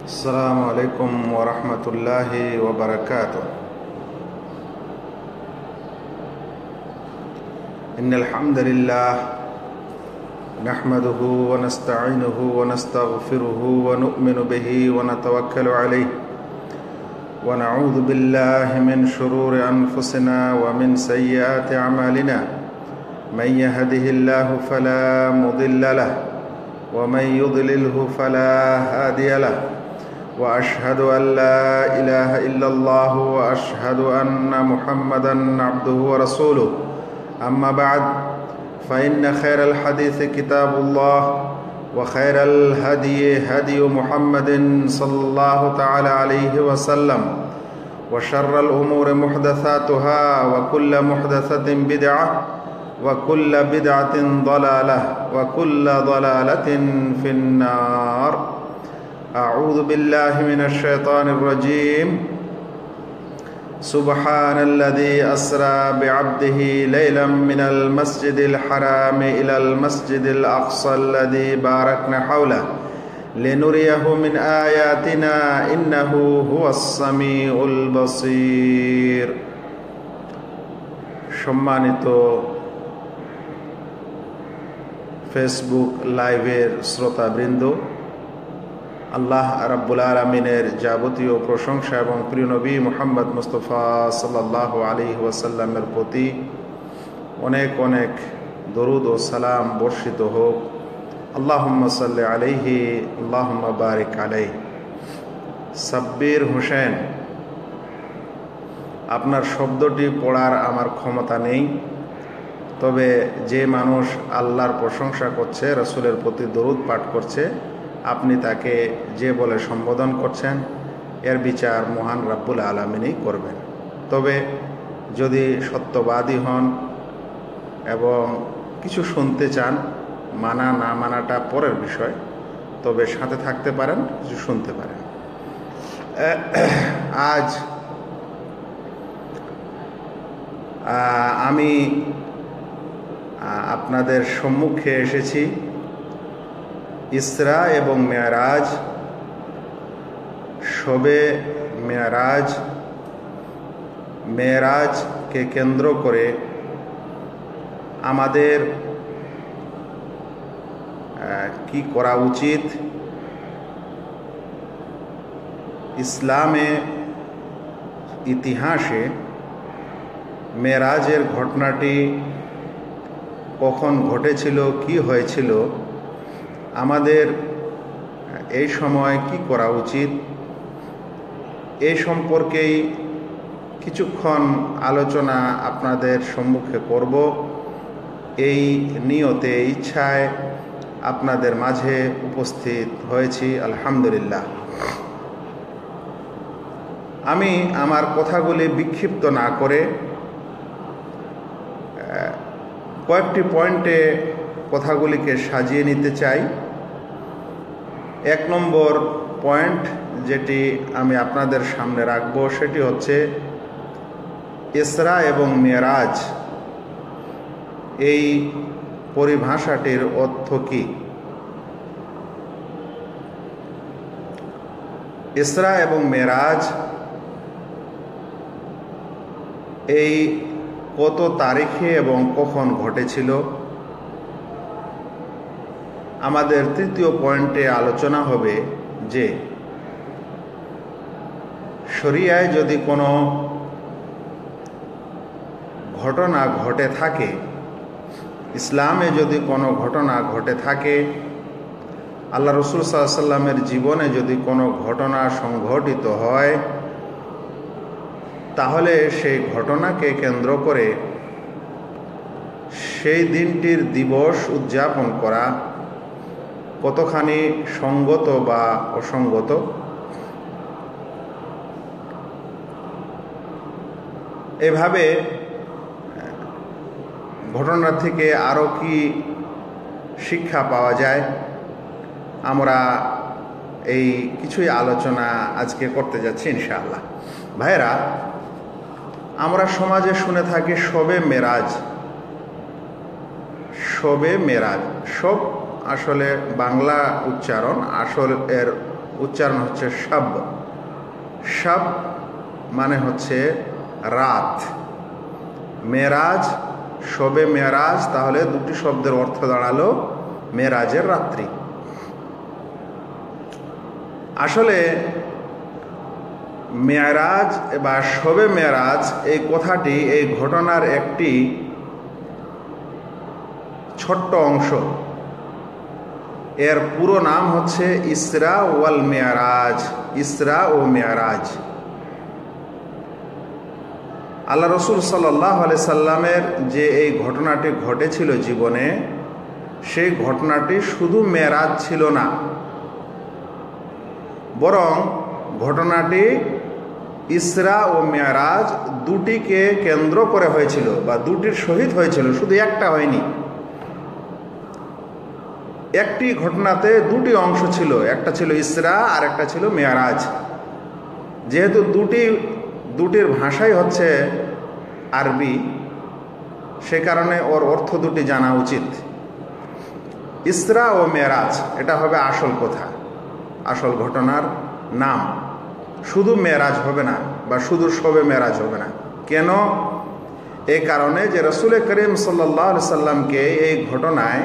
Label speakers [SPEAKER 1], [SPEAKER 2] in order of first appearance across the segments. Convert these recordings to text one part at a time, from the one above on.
[SPEAKER 1] আসসালামু আলাইকুম ওয়া রাহমাতুল্লাহি ওয়া বারাকাতুহু। ইন্নাল হামদালিল্লাহ নাহমাদুহু ওয়া নাস্তাঈনুহু ওয়া নাস্তাগফিরুহু ওয়া নু'মিনু বিহি ওয়া নাতাওয়াক্কালু আলাইহি ওয়া নাউযু বিল্লাহি মিন শুরুরি আনফুসিনা ওয়া মিন সাইয়্যাতি আমালিনা মান ইয়াহদিহিল্লাহু ফালা মুদিল্লা লাহু ওয়া মান ইউদ্লিলহু ফালা হাদিয়া লাহু وأشهد أن لا إله إلا الله وأشهد أن محمدا عبده ورسوله أما بعد فإن خير الحديث كتاب الله وخير الهدي هدي محمد صلى الله تعالى عليه وسلم وشر الأمور محدثاتها وكل محدثة بدعة وكل بدعة ضلالة وكل ضلالة في النار أعوذ بالله من الشيطان الرجيم سبحان الذي أسرى بعبده ليلا من المسجد الحرام إلى المسجد الأقصى الذي باركنا حوله لنريه من آياتنا إنه هو السميع البصير সম্মানিত ফেসবুক লাইভের শ্রোতাবৃন্দ, আল্লাহ রাব্বুল আলামিনের যাবতীয় প্রশংসা এবং প্রিয় নবী মুহাম্মদ মুস্তাফা সাল্লাল্লাহু আলাইহি ওয়াসাল্লামের প্রতি অনেক অনেক দরুদ ও সালাম বর্ষিত হোক। আল্লাহুম্মা সাল্লি আলাইহি আল্লাহুম্মা বারিক আলাইহি। সাব্বির হোসেন, আপনার শব্দটি পড়ার আমার ক্ষমতা নেই, তবে যে মানুষ আল্লাহর প্রশংসা করছে, রাসূলের প্রতি দরুদ পাঠ করছে, আপনি তাকে যে বলে সম্বোধন করছেন, এর বিচার মহান রাব্বুল আলামিনই করবেন। তবে যদি সত্যবাদী হন এবং কিছু শুনতে চান, মানা না মানাটা পরের বিষয়, তবে সাথে থাকতে পারেন, কিছু শুনতে পারেন। আজ আমি আপনাদের সম্মুখে এসেছি ইসরা এবং মেরাজ, শবে মেরাজ, মেরাজকে কেন্দ্র করে আমাদের কি করা উচিত, ইসলামে ইতিহাসে মেরাজের ঘটনাটি কখন ঘটেছিল, কি হয়েছিল, আমাদের এই সময় কি করা উচিত, এই সম্পর্কেই কিছুক্ষণ আলোচনা আপনাদের সম্মুখে করব। এই নিয়তে, ইচ্ছায় আপনাদের মাঝে উপস্থিত হয়েছি, আলহামদুলিল্লাহ। আমি আমার কথাগুলি বিক্ষিপ্ত না করে কয়েকটি পয়েন্টে কথাগুলিকে সাজিয়ে নিতে চাই। 1 নম্বর পয়েন্ট যেটি আমি আপনাদের সামনে রাখব, সেটি হচ্ছে ইসরা এবং মেরাজ, এই পরিভাষাটির অর্থ কী। ইসরা এবং মেরাজ এই কত তারিখে এবং কখন ঘটেছিল। আমাদের তৃতীয় পয়েন্টে আলোচনা হবে যে শরিয়ায় যদি কোনো ঘটনা ঘটে থাকে, ইসলামে যদি কোনো ঘটনা ঘটে থাকে, আল্লাহ রাসূল সাল্লাল্লাহু আলাইহি ওয়াসাল্লামের জীবনে যদি কোনো ঘটনা সংঘটিত হয়, তাহলে সেই ঘটনাকে কেন্দ্র করে সেই দিনটির দিবস উদযাপন করা কতখানি সঙ্গত বা অসঙ্গত, এভাবে ঘটনা থেকে আরও কি শিক্ষা পাওয়া যায়, আমরা এই কিছুই আলোচনা আজকে করতে যাচ্ছি ইনশাআল্লাহ। ভাইরা, আমরা সমাজে শুনে থাকি শবে মেরাজ। শবে মেরাজ। শব আসলে বাংলা উচ্চারণ, আসল এর উচ্চারণ হচ্ছে শব। শব মানে হচ্ছে রাত, মেরাজ, শবে মেরাজ, তাহলে দুটি শব্দের অর্থ দাঁড়ালো মেরাজের রাত্রি। আসলে মেরাজ বা শবে মেরাজ এই কথাটি, এই ঘটনার একটি ছোট্ট অংশ। এর পুরো নাম হচ্ছে ইসরা ওয়াল মেরাজ, ইসরা ও মেরাজ। আল্লাহ রসুল সাল্লাল্লাহু আলাইহি সাল্লামের যে এই ঘটনাটি ঘটেছিল জীবনে, সেই ঘটনাটি শুধু মেরাজ ছিল না, বরং ঘটনাটি ইসরা ও মেরাজ দুটিকে কেন্দ্র করে হয়েছিল বা দুটির সহিত হয়েছিল, শুধু একটা হয়নি। একটি ঘটনাতে দুটি অংশ ছিল, একটা ছিল ইসরা আর একটা ছিল মেরাজ। যেহেতু দুটির ভাষাই হচ্ছে আরবি, সে কারণে ওর অর্থ দুটি জানা উচিত। ইসরা ও মেরাজ এটা হবে আসল কথা, আসল ঘটনার নাম। শুধু মেরাজ হবে না বা শুধু শবে মেরাজ হবে না। কেন? এই কারণে যে রসুল করিম সাল্লাল্লাহু আলাইহি সাল্লামকে এই ঘটনায়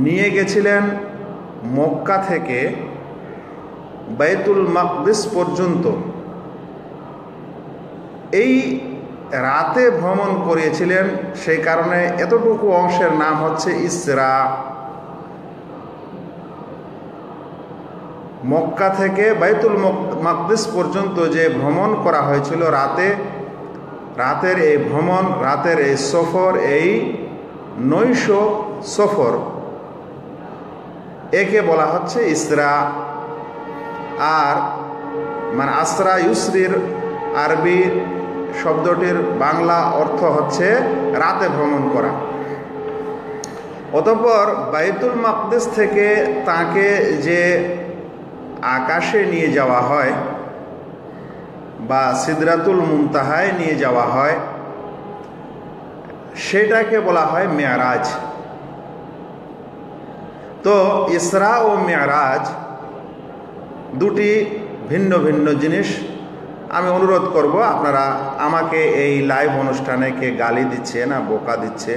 [SPEAKER 1] নিয়ে গেছিলেন মক্কা থেকে বাইতুল মাকদিস পর্যন্ত। এই রাতে ভ্রমণ করিয়েছিলেন, সেই কারণে এতটুকু অংশের নাম হচ্ছে ইসরা। মক্কা থেকে বাইতুল মাকদিস পর্যন্ত যে ভ্রমণ করা হয়েছিল রাতের এই ভ্রমণ, রাতের এই সফর, এই নৈশ সফর, একে বলা হচ্ছে ইসরা। আর মানে আসরা ইউসরির আরবি শব্দটির বাংলা অর্থ হচ্ছে রাতে ভ্রমণ করা। অতঃপর বাইতুল মাকদিস থেকে তাকে যে আকাশে নিয়ে যাওয়া হয় বা সিদরাতুল মুনতাহায় নিয়ে যাওয়া হয়, সেটাকে বলা হয় মেরাজ। তো ইসরা ও মেরাজ দুটি ভিন্ন ভিন্ন জিনিস। আমি অনুরোধ করব, আপনারা আমাকে এই লাইভ অনুষ্ঠানে কে গালি দিচ্ছে না বোকা দিচ্ছে,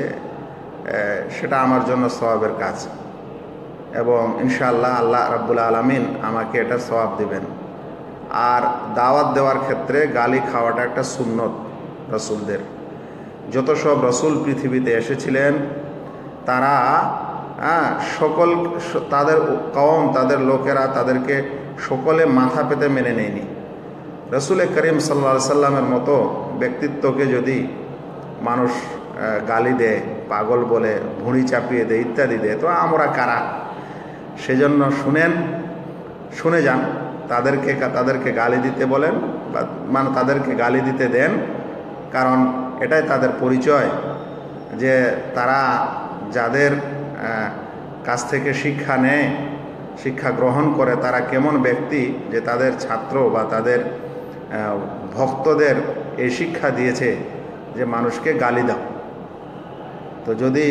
[SPEAKER 1] সেটা আমার জন্য সওয়াবের কাজ, এবং ইনশাআল্লাহ আল্লাহ রাব্বুল আলামিন আমাকে এটা সওয়াব দিবেন। আর দাওয়াত দেওয়ার ক্ষেত্রে গালি খাওয়াটা একটা সুন্নত রসুলদের। যত সব রসুল পৃথিবীতে এসেছিলেন, তারা সকল তাদের কওম, তাদের লোকেরা তাদেরকে সকলে মাথা পেতে মেনে নেয়নি। রসুল করিম সাল্লাল্লাহু আলাইহি সাল্লামের মতো ব্যক্তিত্বকে যদি মানুষ গালি দেয়, পাগল বলে, ভুঁড়ি চাপিয়ে দেয়, ইত্যাদি দেয়, তো আমরা কারা? সেজন্য শুনে যান, তাদেরকে গালি দিতে বলেন, বা মানে তাদেরকে গালি দিতে দেন, কারণ এটাই তাদের পরিচয় যে তারা যাদের কাছ থেকে শিক্ষা নেয়, শিক্ষা গ্রহণ করে, তারা কেমন ব্যক্তি, যে তাদের ছাত্র বা তাদের ভক্তদের এই শিক্ষা দিয়েছে যে মানুষকে গালি দাও। তো যদি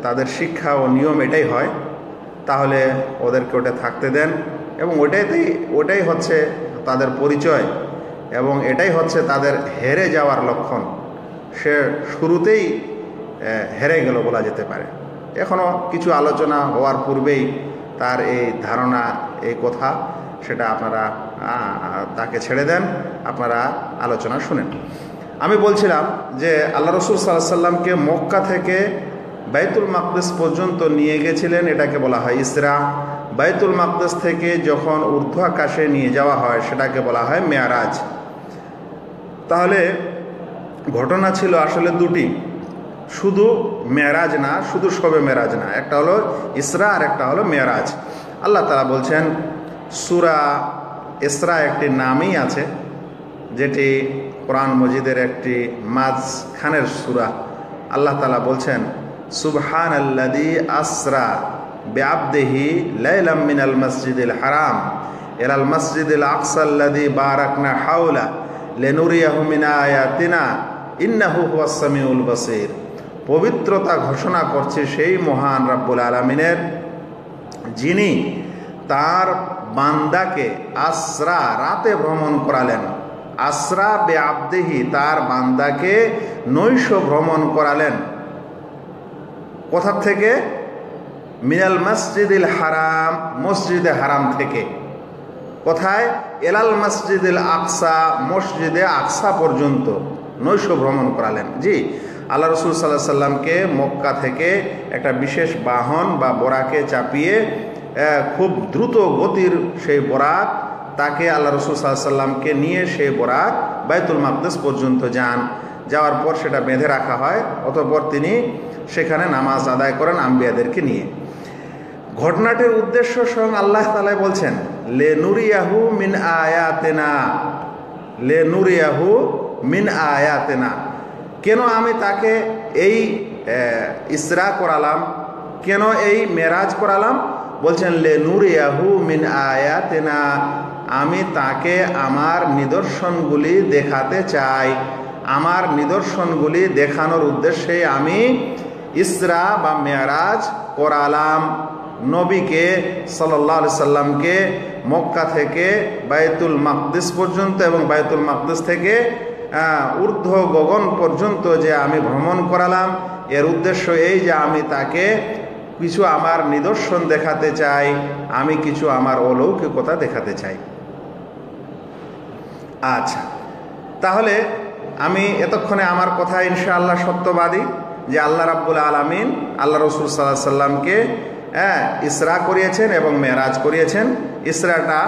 [SPEAKER 1] তাদের শিক্ষা ও নিয়ম এটাই হয়, তাহলে ওদেরকে ওটা থাকতে দেন, এবং ওটাই হচ্ছে তাদের পরিচয়, এবং এটাই হচ্ছে তাদের হেরে যাওয়ার লক্ষণ। সে শুরুতেই হেরে গেল বলা যেতে পারে। এখনও কিছু আলোচনা হওয়ার পূর্বেই তার এই ধারণা, এই কথা, সেটা আপনারা তাকে ছেড়ে দেন, আপনারা আলোচনা শুনেন। আমি বলছিলাম যে আল্লাহ রসুল সাল্লাল্লাহু আলাইহি সাল্লামকে মক্কা থেকে বাইতুল মাকদিস পর্যন্ত নিয়ে গেছিলেন, এটাকে বলা হয় ইসরা। বাইতুল মাকদিস থেকে যখন ঊর্ধ্ব আকাশে নিয়ে যাওয়া হয়, সেটাকে বলা হয় মেরাজ। তাহলে ঘটনা ছিল আসলে দুটি, শুধু মেরাজ না, শুধু শবে মেরাজ না। একটা হলো ইসরা আর একটা হলো মেরাজ। আল্লাহ তাআলা বলছেন, সূরা ইসরা একটি নামই আছে, যেটি কোরআন মজিদের একটি মাঝখানের সূরা। আল্লাহ তাআলা বলছেন, সুবহানাল্লাযী আসরা বিআবদিহি লাইলাম মিনাল মাসজিদিল হারাম ইলাল মাসজিদিল আকসাল্লাযী বারাকনা হাওলা লিনুরিয়াহু মিন আয়াতিনা ইন্নাহু হুয়াস সামিউল বাসীর। পবিত্রতা ঘোষণা করছি সেই মহান রব্বুল আলামিনের, যিনি তার বান্দাকে আসরা রাতে ভ্রমণ করালেন। আসরা বে আবদেহি, তার বান্দাকে নৈশ ভ্রমণ করালেন। কোথা থেকে? মিনাল মসজিদিল হারাম, মসজিদে হারাম থেকে। কোথায়? এলাল মসজিদিল আকসা, মসজিদে আকসা পর্যন্ত নৈশ ভ্রমণ করালেন। জি, আল্লাহ রসুল সাল্লাল্লাহু আলাইহি সাল্লামকে মক্কা থেকে একটা বিশেষ বাহন বা বোরাকে চাপিয়ে খুব দ্রুত গতির সেই বোরাক, তাকে আল্লাহ রসুল সাল্লাল্লাহু আলাইহি সাল্লামকে নিয়ে সেই বোরাক বাইতুল মাকদিস পর্যন্ত যান। যাওয়ার পর সেটা বেঁধে রাখা হয়, অতঃপর তিনি সেখানে নামাজ আদায় করেন আম্বিয়াদেরকে নিয়ে। ঘটনাটির উদ্দেশ্য স্বয়ং আল্লাহ তাআলা বলছেন, লে নুরিয়াহু মিন আয়াতেনা, লে নুরিয়াহু মিন আয়াতেনা। কেন আমি তাকে এই ইসরা করালাম, কেন এই মেরাজ করালাম? বলছেন লে নুরিয়াহু মিন আয়াতেনা, আমি তাকে আমার নিদর্শনগুলি দেখাতে চাই। আমার নিদর্শনগুলি দেখানোর উদ্দেশ্যে আমি ইসরা বা মেরাজ করালাম। নবীকে সাল্লাল্লাহু আলাইহি সাল্লামকে মক্কা থেকে বাইতুল মাকদিস পর্যন্ত এবং বাইতুল মাকদিস থেকে ঊর্ধ্ব গগন পর্যন্ত যে আমি ভ্রমণ করালাম, এর উদ্দেশ্য এই যে আমি তাকে কিছু আমার নিদর্শন দেখাতে চাই, আমি কিছু আমার অলৌকিকতা দেখাতে চাই। আচ্ছা, তাহলে আমি এতক্ষণে আমার কথা ইনশাআল্লাহ সত্যবাদী যে আল্লাহ রাব্বুল আলামিন আল্লাহ রসুল সাল্লাল্লাহু আলাইহি সাল্লামকে ইসরা করিয়েছেন এবং মেরাজ করিয়েছেন। ইসরাটা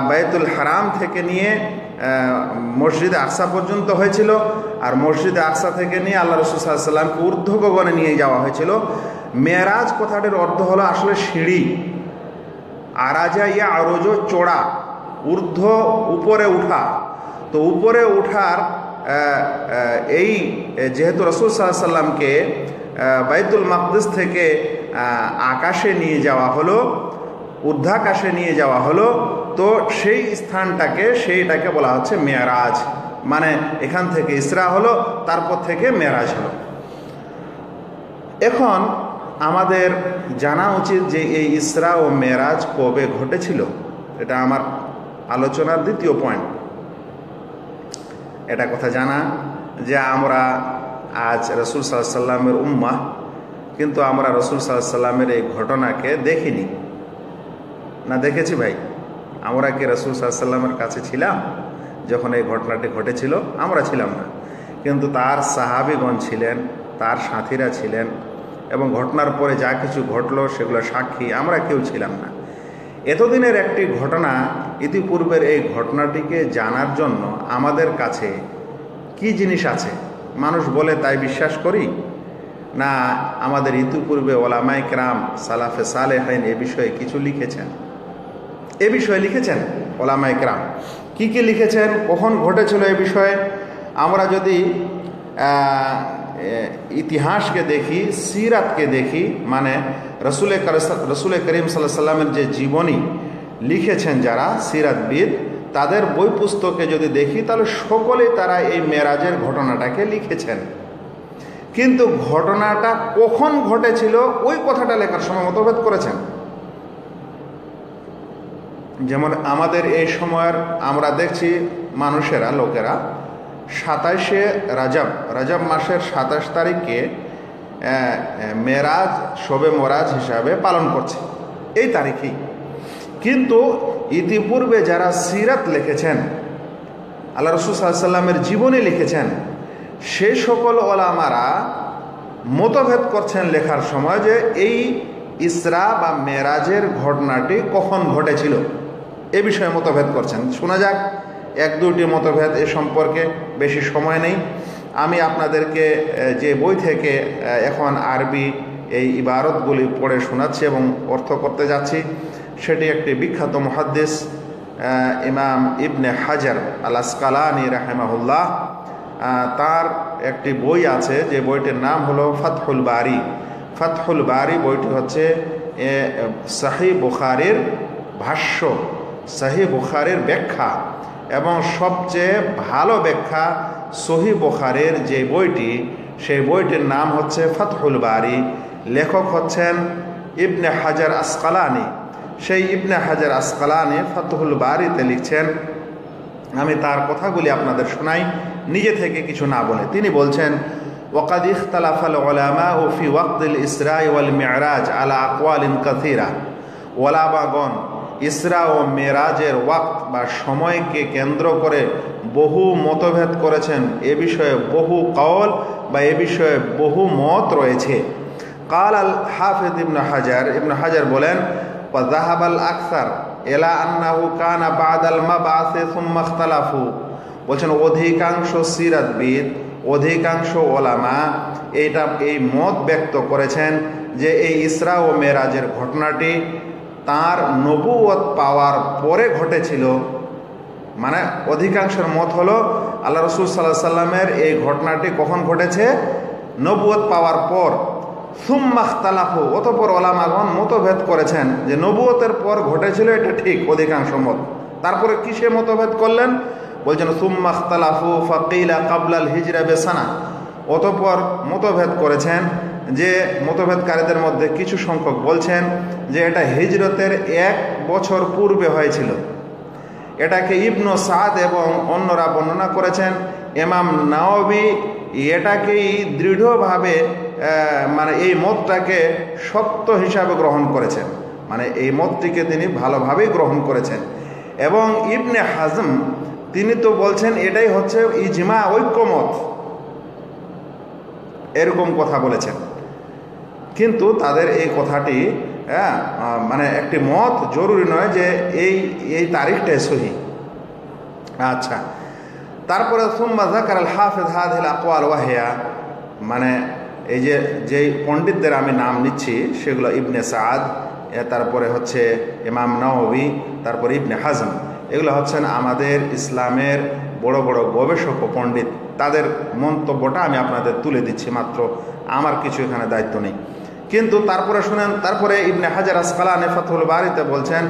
[SPEAKER 1] বাইতুল হারাম থেকে নিয়ে মসজিদে আকসা পর্যন্ত হয়েছিল, আর মসজিদে আকসা থেকে নিয়ে আল্লাহ রসুল সাল্লাল্লাহু আলাইহি সাল্লামকে ঊর্ধ্ব গগনে নিয়ে যাওয়া হয়েছিল। মেরাজ কথাটির অর্থ হলো আসলে সিঁড়ি। আরাজা ইয়া আরোজো, চড়া, ঊর্ধ্ব উপরে উঠা। তো উপরে উঠার এই যেহেতু রসুল সাল্লাল্লাহু আলাইহি সাল্লামকে বাইতুল মাকদিস থেকে আকাশে নিয়ে যাওয়া হলো, ঊর্ধ্বাকাশে নিয়ে যাওয়া হলো, তো সেই সেইটাকে বলা হচ্ছে মেরাজ। মানে এখান থেকে ইসরা হলো, তারপর থেকে মেরাজ হলো। এখন আমাদের জানা উচিত যে এই ইসরা ও মেরাজ কবে ঘটেছিল। এটা আমার আলোচনার দ্বিতীয় পয়েন্ট। এটা কথা জানা যে আমরা আজ রাসূল সাল্লাল্লাহু আলাইহি সাল্লামের উম্মাহ, কিন্তু আমরা রাসূল সাল্লাল্লাহু আলাইহি সাল্লামের এই ঘটনাকে দেখিনি। না দেখেছি ভাই? আমরা কি রাসূল সাল্লাল্লাহু আলাইহি সাল্লামের কাছে ছিলাম যখন এই ঘটনাটি ঘটেছিল? আমরা ছিলাম না, কিন্তু তার সাহাবীগণ ছিলেন, তার সাথীরা ছিলেন, এবং ঘটনার পরে যা কিছু ঘটলো সেগুলো সাক্ষী আমরা কেউ ছিলাম না। এতদিনের একটি ঘটনা, ইতিপূর্বের এই ঘটনাটিকে জানার জন্য আমাদের কাছে কি জিনিস আছে? মানুষ বলে তাই বিশ্বাস করি, না আমাদের ইতিপূর্বে ওলামায়ে কেরাম সালাফে সালেহিন এ বিষয়ে কিছু লিখেছেন? এ বিষয়ে লিখেছেন ওলামায়ে কেরাম। কি কি লিখেছেন, কখন ঘটেছিল এ বিষয়ে? আমরা যদি ইতিহাসকে দেখি, সিরাতকে দেখি, মানে রসুল করিম সাল্লাল্লাহু আলাইহি সাল্লামের যে জীবনী লিখেছেন যারা সিরাতবিদ, তাদের বই পুস্তকে যদি দেখি তাহলে সকলেই তারা এই মেরাজের ঘটনাটাকে লিখেছেন। কিন্তু ঘটনাটা কখন ঘটেছিল ওই কথাটা লেখার সময় মতভেদ করেছেন। যেমন আমাদের এই সময়ের আমরা দেখছি মানুষেরা, লোকেরা 27শে রজব মাসের 27 তারিখকে মেরাজ, শবে মেরাজ হিসাবে পালন করছে, এই তারিখেই। কিন্তু ইতিপূর্বে যারা সিরাত লিখেছেন, আল্লাহ রাসূল সাল্লাল্লাহু আলাইহি সাল্লামের জীবনী লিখেছেন, সেই সকল ওলামারা মতভেদ করছেন লেখার সময় যে এই ইসরা বা মেরাজের ঘটনাটি কখন ঘটেছিল, এ বিষয়ে মতভেদ করছেন। শোনা যাক এক দুইটি মতভেদ এ সম্পর্কে। বেশি সময় নেই, আমি আপনাদেরকে যে বই থেকে এখন আরবি এই ইবারতগুলি পড়ে শোনাচ্ছি এবং অর্থ করতে যাচ্ছি, সেটি একটি বিখ্যাত মুহাদ্দিস ইমাম ইবনে হাজার আল আসকালানি রাহিমাহুল্লাহ, তার একটি বই আছে যে বইটির নাম হলো ফাতহুল বারি। ফাতহুল বারি বইটি হচ্ছে সহিহ বুখারীর ভাষ্য, সহিহ বুখারীর ব্যাখ্যা, এবং সবচেয়ে ভালো ব্যাখ্যা সহিহ বুখারীর যে বইটি, সেই বইটির নাম হচ্ছে ফাতহুল বারি। লেখক হচ্ছেন ইবনে হাজার আসকালানি। সেই ইবনে হাজার আসকালানি ফাতহুল বারিতে লিখছেন, আমি তার কথাগুলি আপনাদের শোনাই নিজে থেকে কিছু না বলে। তিনি বলছেন, ওয়াকাদ ইখতালাফাল উলামাউ ফি ওয়াক্তিল ইসরা ওয়াল মি'রাজ আলা আকওয়ালিন কাসীরা। ওলামাগণ ইসরা ও মেরাজের ওয়াক্ত বা সময়কে কেন্দ্র করে বহু মতভেদ করেছেন। এ বিষয়ে বহু কওল বা এ বিষয়ে বহু মত রয়েছে। কাল আল হাফিজ ইবনে হাজার বলেন, ওয়া যাহাবাল আকসার ইলা আন্নাহু কানা বাদাল মাবআসি সুম্মা ইখতালাফু। বলছেন অধিকাংশ সিরাতবিদ, অধিকাংশ ওলামা এই মত ব্যক্ত করেছেন যে এই ইসরা ও মেরাজের ঘটনাটি তার নবুয়ত পাওয়ার পরে ঘটেছিল। মানে অধিকাংশের মত হলো আল্লাহ রসুল সাল্লাল্লাহু আলাইহি সাল্লামের এই ঘটনাটি কখন ঘটেছে? নবুয়ত পাওয়ার পর। সুম্মা ইখতালাফু, অতঃপর ওলামাগণ মতভেদ করেছেন যে নবুয়তের পর ঘটেছিল, এটা ঠিক অধিকাংশ মত। তারপরে কিসে মতভেদ করলেন? বলছেন সুম্মা ইখতালাফু ফাকিলা কাবলাল হিজরা বিসানা। অতঃপর মতভেদ করেছেন যে মতভেদকারীদের মধ্যে কিছু সংখ্যক বলছেন যে এটা হিজরতের 1 বছর পূর্বে হয়েছিল। এটাকে ইবনু সাদ এবং অন্যরা বর্ণনা করেছেন। ইমাম নাওয়াবী এটাকেই দৃঢ়ভাবে মানে এই মতটাকে সত্য হিসাবে গ্রহণ করেছেন, মানে এই মতটিকে তিনি ভালোভাবেই গ্রহণ করেছেন। এবং ইবনে হাজম তিনি তো বলছেন এটাই হচ্ছে ইজমা, ঐক্যমত, এরকম কথা বলেছেন। কিন্তু তাদের এই কথাটি মানে একটি মত জরুরি নয় যে এই তারিখটাই সহিহ। আচ্ছা, তারপরে সুম্মা যাকার আল হাফিজ হাযিহিল আকওয়াল ওয়াহিয়া, মানে এই যে পণ্ডিতদের আমি নাম নিচ্ছি সেগুলো ইবনে সাদ, তারপরে হচ্ছে ইমাম নাওয়াবী, তারপরে ইবনে হাজম, এগুলো হচ্ছেন আমাদের ইসলামের বড় বড় গবেষক ও পণ্ডিত। তাদের মন্তব্যটা আমি আপনাদের তুলে দিচ্ছি মাত্র, আমার কিছু এখানে দায়িত্ব নেই। কিন্তু তারপরে শুনেন, তারপরে ইবনে হাজার আসকালানি ফাতহুল বারিতে বলছেন,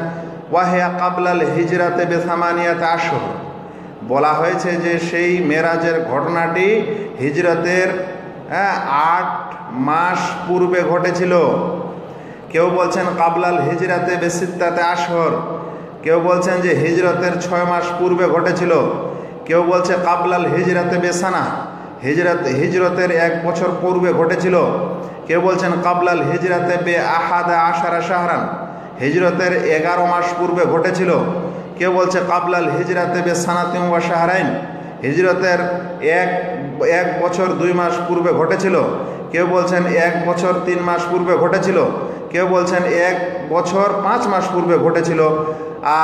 [SPEAKER 1] ওয়াহিয়া কাবলাল হিজরাতে বিসামানিয়াতে আশহুর। বলা হয়েছে যে সেই মেরাজের ঘটনাটি হিজরতের 8 মাস পূর্বে ঘটেছিল। কেউ বলছেন কাবলাল হিজরাতে বিসিত্তাতে আশহুর, কেউ বলছেন যে হিজরতের 6 মাস পূর্বে ঘটেছিল, কেউ বলছে কাবলাল হিজরাতে বেসানা, হিজরতের 1 বছর পূর্বে ঘটেছিল, কেউ বলছেন কাবলাল হিজরাতে বে আহাদা আশারা শাহরান, হিজরতের 11 মাস পূর্বে ঘটেছিল, কেউ বলছে কাবলাল হিজরাতে বে সানাতিন ওয়া শাহরাইন, হিজরতের 1 বছর 2 মাস পূর্বে ঘটেছিল, কেউ বলছেন 1 বছর 3 মাস পূর্বে ঘটেছিল, কেউ বলছেন 1 বছর 5 মাস পূর্বে ঘটেছিল।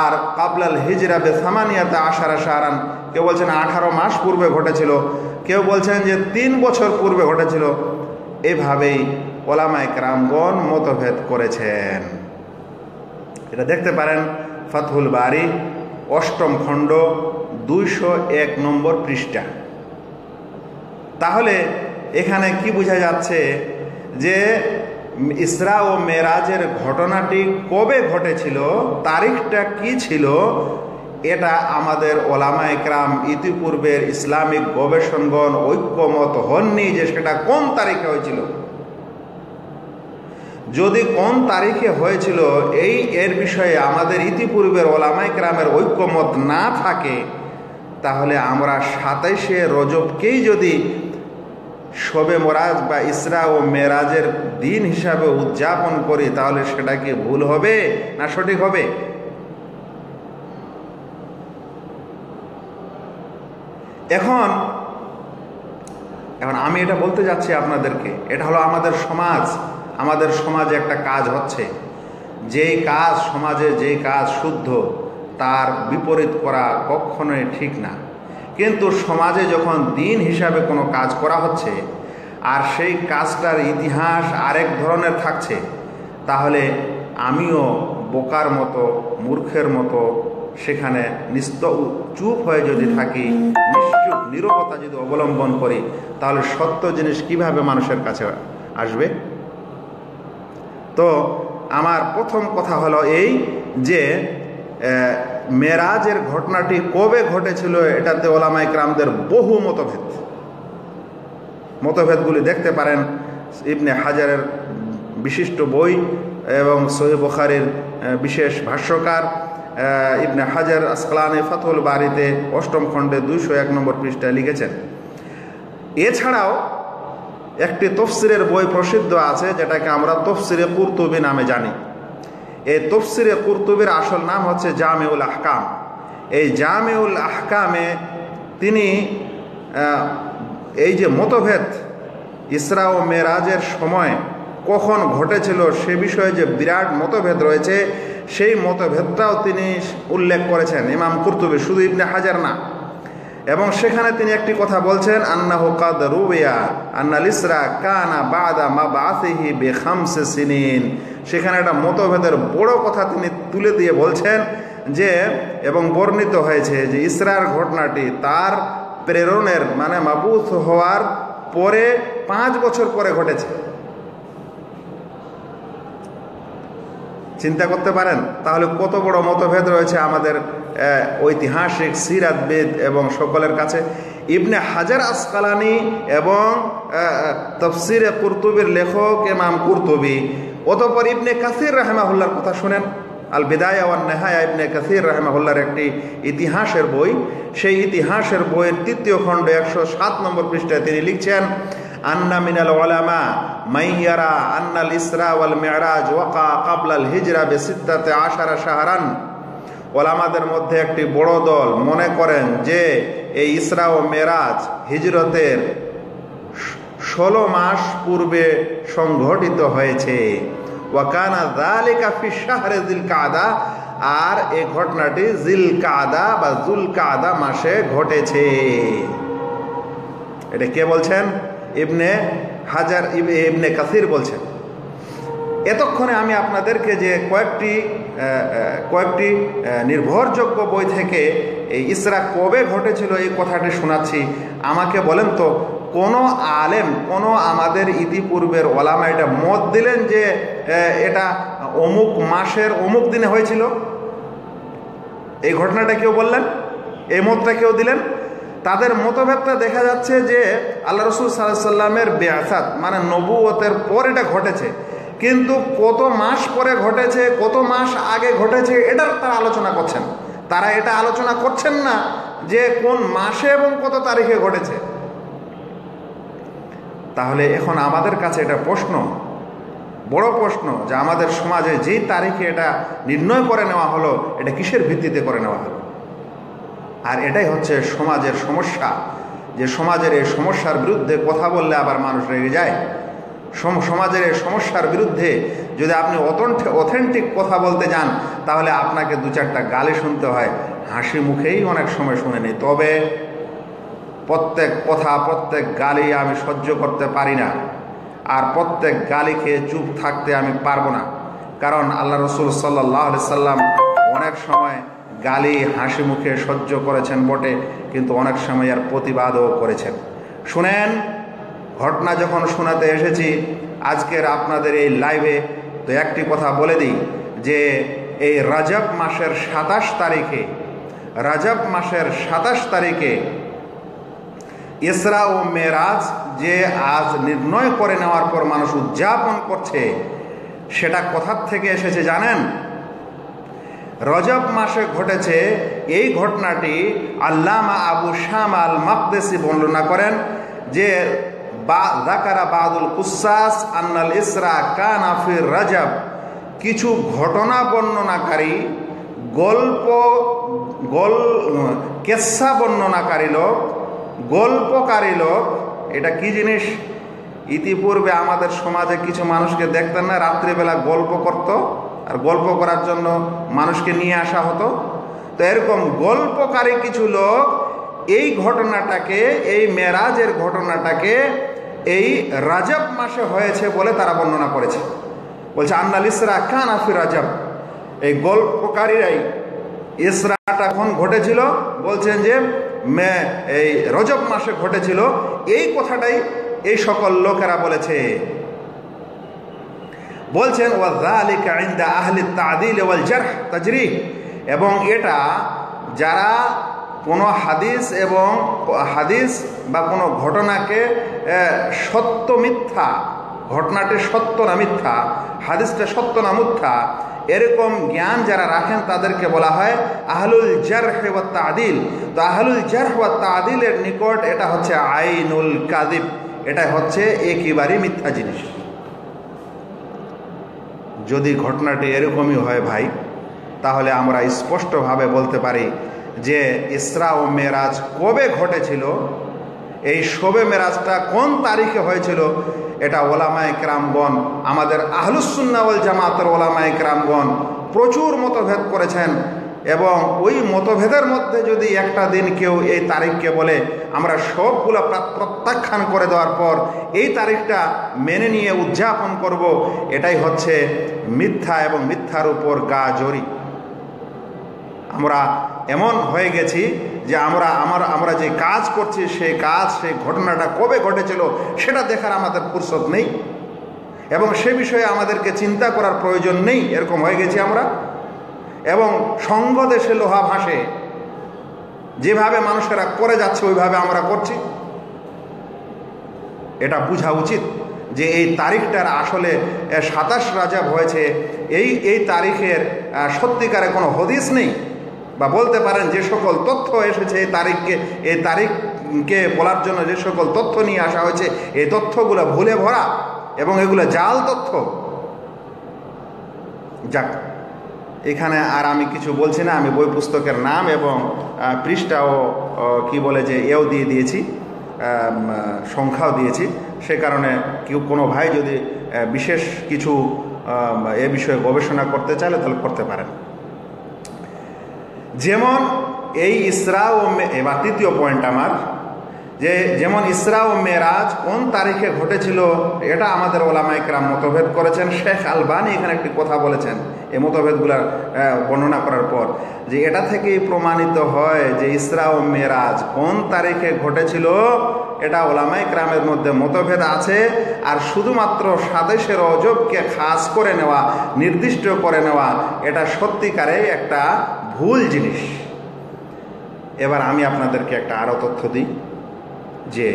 [SPEAKER 1] আর কাবলাল হিজরা বে সামানিয়াতে আশারা শাহরান, কেউ বলছেন 18 মাস পূর্বে ঘটেছিল, কেউ বলছেন যে 3 বছর পূর্বে ঘটেছিল। এভাবেই ওলামায়ে কেরামগণ মতভেদ করেছেন। এটা দেখতে পারেন ফাতহুল বারি 8ম খণ্ড 201 নম্বর পৃষ্ঠা। তাহলে এখানে কি বোঝা যাচ্ছে যে ইসরা ও মেরাজের ঘটনাটি কবে ঘটেছিল, তারিখটা কি ছিল, এটা আমাদের ওলামায়ে কেরাম ইতিপূর্বের ইসলামিক গবেষকগণ ঐক্যমত হননি যে সেটা কোন তারিখে হয়েছিল। যদি কোন তারিখে হয়েছিল এর বিষয়ে আমাদের ইতিপূর্বের ওলামায়ে কেরামের ঐক্যমত না থাকে, তাহলে আমরা 27শে রজবকেই যদি শবে মেরাজ বা ইসরা ও মেরাজের দিন হিসাবে উদযাপন করি, তাহলে সেটা কি ভুল হবে না সঠিক হবে? এখন আমি এটা বলতে যাচ্ছি আপনাদেরকে, এটা হলো আমাদের সমাজে একটা কাজ হচ্ছে, যেই কাজ সমাজে যেই কাজ শুদ্ধ তার বিপরীত করা কখনোই ঠিক না। কিন্তু সমাজে যখন দিন হিসাবে কোনো কাজ করা হচ্ছে আর সেই কাজটার ইতিহাস আরেক ধরনের থাকছে, তাহলে আমিও বোকার মতো, মূর্খের মতো সেখানে চুপ হয়ে যদি থাকি, নিশ্চুপ নীরবতা যদি অবলম্বন করি, তাহলে সত্য জিনিস কিভাবে মানুষের কাছে আসবে? তো আমার প্রথম কথা হলো এই যে মেরাজের ঘটনাটি কবে ঘটেছিল এটাতে ওলামায়ে কেরামদের বহু মতভেদগুলি দেখতে পারেন ইবনে হাজারের বিশিষ্ট বই এবং সহিহ বুখারীর বিশেষ ভাষ্যকার ইবনে হাজার আসকালানি ফাতহুল বারিতে 8ম খণ্ডে 201 নম্বর পৃষ্ঠায় লিখেছেন। এছাড়াও একটি তফসিরের বই প্রসিদ্ধ আছে যেটাকে আমরা তফসিরে কুরতুবী নামে জানি। এই তফসিরে কুরতুবীর আসল নাম হচ্ছে জামিউল আহকাম। এই জামিউল আহকামে তিনি এই যে মতভেদ ইসরা ও মেরাজের সময় কখন ঘটেছিল সে বিষয়ে যে বিরাট মতভেদ রয়েছে সেই মতভেদটাও তিনি উল্লেখ করেছেন ইমাম কুরতুবী, শুধু ইবনে হাজার না। এবং সেখানে তিনি একটি কথা বলছেন, আন্নাহু কাদ রুবিয়া আন্নাল ইসরা কানা বাদা মাবআসিহি বিখামসি সিনিন। সেখানে একটা মতভেদের বড় কথা তিনি তুলে দিয়ে বলছেন যে, এবং বর্ণিত হয়েছে যে ইসরার ঘটনাটি তার প্রেরণের মানে মাবুস হওয়ার পরে 5 বছর পরে ঘটেছে। চিন্তা করতে পারেন তাহলে কত বড় মতভেদ রয়েছে আমাদের ঐতিহাসিক সিরাতবিদ এবং সকলের কাছে। ইবনে হাজার আসকালানি এবং তাফসিরে কুরতুবীর লেখক ইমাম কুরতুবী, অতঃপর ইবনে কাসির রাহিমাহুল্লাহর কথা শুনেন। আল বিদায়া ওয়ান নিহায়া ইবনে কাসির রাহিমাহুল্লাহর একটি ইতিহাসের বই। সেই ইতিহাসের বইয়ের 3য় খণ্ড 107 নম্বর পৃষ্ঠায় তিনি লিখছেন, আন্না মিনাল উলামা মাইয়ারা আন্নাল ইসরা ওয়াল মিরাজ ওয়াকা ক্বাবলাল হিজরা ব16 শাহরান। ওলামাদের মধ্যে একটি বড় দল মনে করেন যে এই ইসরা ও মেরাজ হিজরতের 16 মাস পূর্বে সংঘটিত হয়েছে। ওয়াকানা যালিকা ফি শাহরে জিলকাদা, আর এই ঘটনাটি জিলকাদা বা জুলকাদা মাসে ঘটেছে। এটা কে বলছেন? ইবনে হাজার ইবনে কাসির বলছেন। এতক্ষণে আমি আপনাদেরকে যে কয়েকটি নির্ভরযোগ্য বই থেকে এই ইসরা কবে ঘটেছিল এই কথাটি শোনাচ্ছি। আমাকে বলেন তো, কোনো আলেম, কোনো আমাদের ইতিপূর্বের ওলামা এটা মত দিলেন যে এটা অমুক মাসের অমুক দিনে হয়েছিল? এই ঘটনাটা কেউ বললেন? এই মতটা কেউ দিলেন? তাদের মতভেদটা দেখা যাচ্ছে যে আল্লাহ রাসূল সাল্লাল্লাহু আলাইহি সাল্লামের বিআসাত মানে নবুয়তের পর এটা ঘটেছে, কিন্তু কত মাস পরে ঘটেছে, কত মাস আগে ঘটেছে এটার তারা আলোচনা করছেন। তারা এটা আলোচনা করছেন না যে কোন মাসে এবং কত তারিখে ঘটেছে। তাহলে এখন আমাদের কাছে এটা প্রশ্ন, বড় প্রশ্ন, যে আমাদের সমাজে যেই তারিখে এটা নির্ণয় করে নেওয়া হলো, এটা কিসের ভিত্তিতে করে নেওয়া হলো? আর এটাই হচ্ছে সমাজের সমস্যা, যে সমাজের এই সমস্যার বিরুদ্ধে কথা বললে আবার মানুষ রেগে যায়। সমাজের এই সমস্যার বিরুদ্ধে যদি আপনি অথেন্টিক কথা বলতে যান তাহলে আপনাকে 2-4টা গালি শুনতে হয়। হাসি মুখেই অনেক সময় শুনে নিই, তবে প্রত্যেক কথা, প্রত্যেক গালি আমি সহ্য করতে পারি না, আর প্রত্যেক গালি খেয়ে চুপ থাকতে আমি পারবো না। কারণ আল্লাহ রাসূল সাল্লাল্লাহু আলাইহি সাল্লাম অনেক সময় গালি হাসি মুখে সহ্য করেছেন বটে, কিন্তু অনেক সময় আর প্রতিবাদও করেছেন। শুনেন, ঘটনা যখন শোনাতে এসেছি আজকের আপনাদের এই লাইভে, তো একটি কথা বলে দিই যে এই রজব মাসের 27 তারিখে ইসরা ও মেরাজ যে আজ নির্ণয় করে নেওয়ার পর মানুষ উদযাপন করছে, সেটা কোথা থেকে এসেছে জানেন? রজব মাসে ঘটেছে। এই ঘটনাটি আল্লামা আবু শামা আল মাকদেসি বর্ণনা করেন যে যাকারা বাদুল কুসাস আন্নাল ইসরা কানা ফি রজব। কিছু ঘটনা বর্ণনাকারী, কেসা বর্ণনাকারী লোক, গল্পকারী লোক, এটা কি জিনিস? ইতিপূর্বে আমাদের সমাজে কিছু মানুষকে দেখতেন না, রাত্রিবেলা গল্প করত, আর গল্প করার জন্য মানুষকে নিয়ে আসা হতো। তো এরকম গল্পকারী কিছু লোক এই ঘটনাটাকে, এই মেরাজের ঘটনাটাকে এই রজব মাসে হয়েছে বলে তারা বর্ণনা করেছে। বলছে আন্নাল ইসরা কানা ফি রজব। এই গল্পকারীরাই ইসরাটা কখন ঘটেছিল বলছেন যে এই রজব মাসে ঘটেছিল, এই কথাটাই এই সকল লোকেরা বলেছে। বলছেন ওয়াযালিকা ইনদা আহলি তা'দিল ওয়াল জারহ তাজরিহ। এবং এটা যারা কোনো হাদিস বা কোনো ঘটনাকে সত্য মিথ্যা, ঘটনাটি সত্য না মিথ্যা, হাদিসটা সত্য না মিথ্যা, এরকম জ্ঞান যারা রাখেন তাদেরকে বলা হয় আহলুল জারহ ওয়া তা'দিল। তো আহলুল জারহ ওয়া তা'দিলের নিকট এটা হচ্ছে আইনুল কাযিব, এটা হচ্ছে একেবারেই মিথ্যা জিনিস। যদি ঘটনাটি এরকমই হয় ভাই, তাহলে আমরা স্পষ্টভাবে বলতে পারি যে ইসরা ও মেরাজ কবে ঘটেছিল, এই শবে মেরাজটা কোন তারিখে হয়েছিল, এটা ওলামায়ে কেরামগণ, আমাদের আহলুস সুন্নাহ ওয়াল জামাতের ওলামায়ে কেরামগণ প্রচুর মতভেদ করেছেন। এবং ওই মতভেদের মধ্যে যদি একটা দিন কেউ এই তারিখকে বলে, আমরা সবগুলো প্রত্যাখ্যান করে দেওয়ার পর এই তারিখটা মেনে নিয়ে উদযাপন করব, এটাই হচ্ছে মিথ্যা এবং মিথ্যার উপর গা জড়ি। আমরা এমন হয়ে গেছি যে আমরা যে কাজ করছি সেই ঘটনাটা কবে ঘটেছিল সেটা দেখার আমাদের ফুরসত নেই, এবং সে বিষয়ে আমাদেরকে চিন্তা করার প্রয়োজন নেই, এরকম হয়ে গেছি আমরা। এবং সঙ্গ দেশে লোহা ভাসে, যেভাবে মানুষেরা করে যাচ্ছে ওইভাবে আমরা করছি। এটা বোঝা উচিত যে এই তারিখটার আসলে 27 রাজব হয়েছে, এই তারিখের সত্যিকারে কোনো হদিস নেই, বা বলতে পারেন যে সকল তথ্য এসেছে এই তারিখকে বলার জন্য যে সকল তথ্য নিয়ে আসা হয়েছে, এই তথ্যগুলো ভুলে ভরা এবং এগুলো জাল তথ্য। যাক, এখানে আর আমি কিছু বলছি না, আমি বই পুস্তকের নাম এবং পৃষ্ঠাও কি বলে যে এও দিয়ে দিয়েছি, সংখ্যাও দিয়েছি। সে কারণে কোনো ভাই যদি বিশেষ কিছু এ বিষয়ে গবেষণা করতে চাইলে তাহলে করতে পারেন। যেমন এই ইসরা ও এবার তৃতীয় পয়েন্ট আমার, যে যেমন ইসরা ও মেরাজ কোন তারিখে ঘটেছিল এটা আমাদের ওলামায়ে কেরাম মতভেদ করেছেন। শেখ আলবানী এখানে একটি কথা বলেছেন এই মতভেদগুলা বর্ণনা করার পর, যে এটা থেকেই প্রমাণিত হয় যে ইসরা ও মেরাজ কোন তারিখে ঘটেছিল এটা ওলামায়ে কেরামের মধ্যে মতভেদ আছে। আর শুধুমাত্র 27 রজবকে খাস করে নেওয়া, নির্দিষ্ট করে নেওয়া, এটা সত্যিকারে একটা ভুল জিনিস। এবার আমি আপনাদেরকে একটা আরও তথ্য দিই যে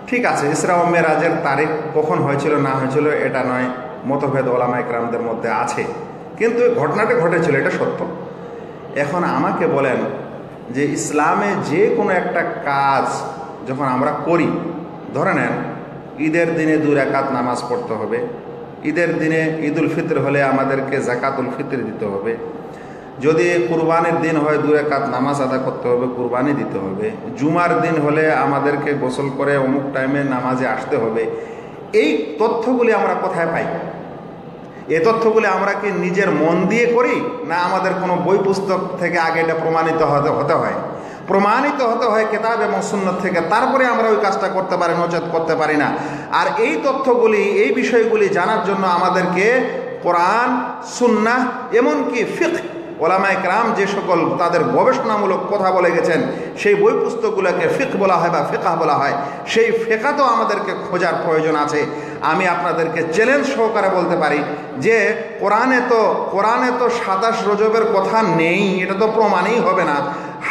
[SPEAKER 1] ঠিক আছে, ইসরা ও মেরাজের তারিখ কখন হয়েছিল না হয়েছিল এটা নয়, মতভেদ ওলামায়ে কেরামদের মধ্যে আছে, কিন্তু ঘটনাটা ঘটেছিল, এটা সত্য। এখন আমাকে বলেন যে ইসলামে যে কোনো একটা কাজ যখন আমরা করি, ধরে নেন ঈদের দিনে 2 রাকাত নামাজ পড়তে হবে, ঈদের দিনে ঈদুল ফিতর হলে আমাদেরকে যাকাতুল ফিতর দিতে হবে, যদি কুরবানির দিন হয় 2 রাকাত নামাজ আদা করতে হবে, কুরবানি দিতে হবে, জুমার দিন হলে আমাদেরকে গোসল করে অমুক টাইমে নামাজে আসতে হবে। এই তথ্যগুলি আমরা কোথায় পাই? এই তথ্যগুলি আমরা কি নিজের মন দিয়ে করি, না আমাদের কোনো বই পুস্তক থেকে আগে এটা প্রমাণিত হতে হয়? প্রমাণিত হতে হয় কিতাব এবং সুন্নাত থেকে, তারপরে আমরা ওই কাজটা করতে পারি, নচেত করতে পারি না। আর এই তথ্যগুলি, এই বিষয়গুলি জানার জন্য আমাদেরকে কোরআন, সুন্নাহ, এমনকি ফিকহ, ওলামায়ে কেরাম যে সকল তাদের গবেষণামূলক কথা বলে গেছেন সেই বই পুস্তকগুলোকে ফিকহ বলা হয় বা ফিকাহ বলা হয়, সেই ফিকাহও আমাদেরকে খোঁজার প্রয়োজন আছে। আমি আপনাদেরকে চ্যালেঞ্জ সহকারে বলতে পারি যে কোরআনে তো 27 রজবের কথা নেই, এটা তো প্রমাণই হবে না,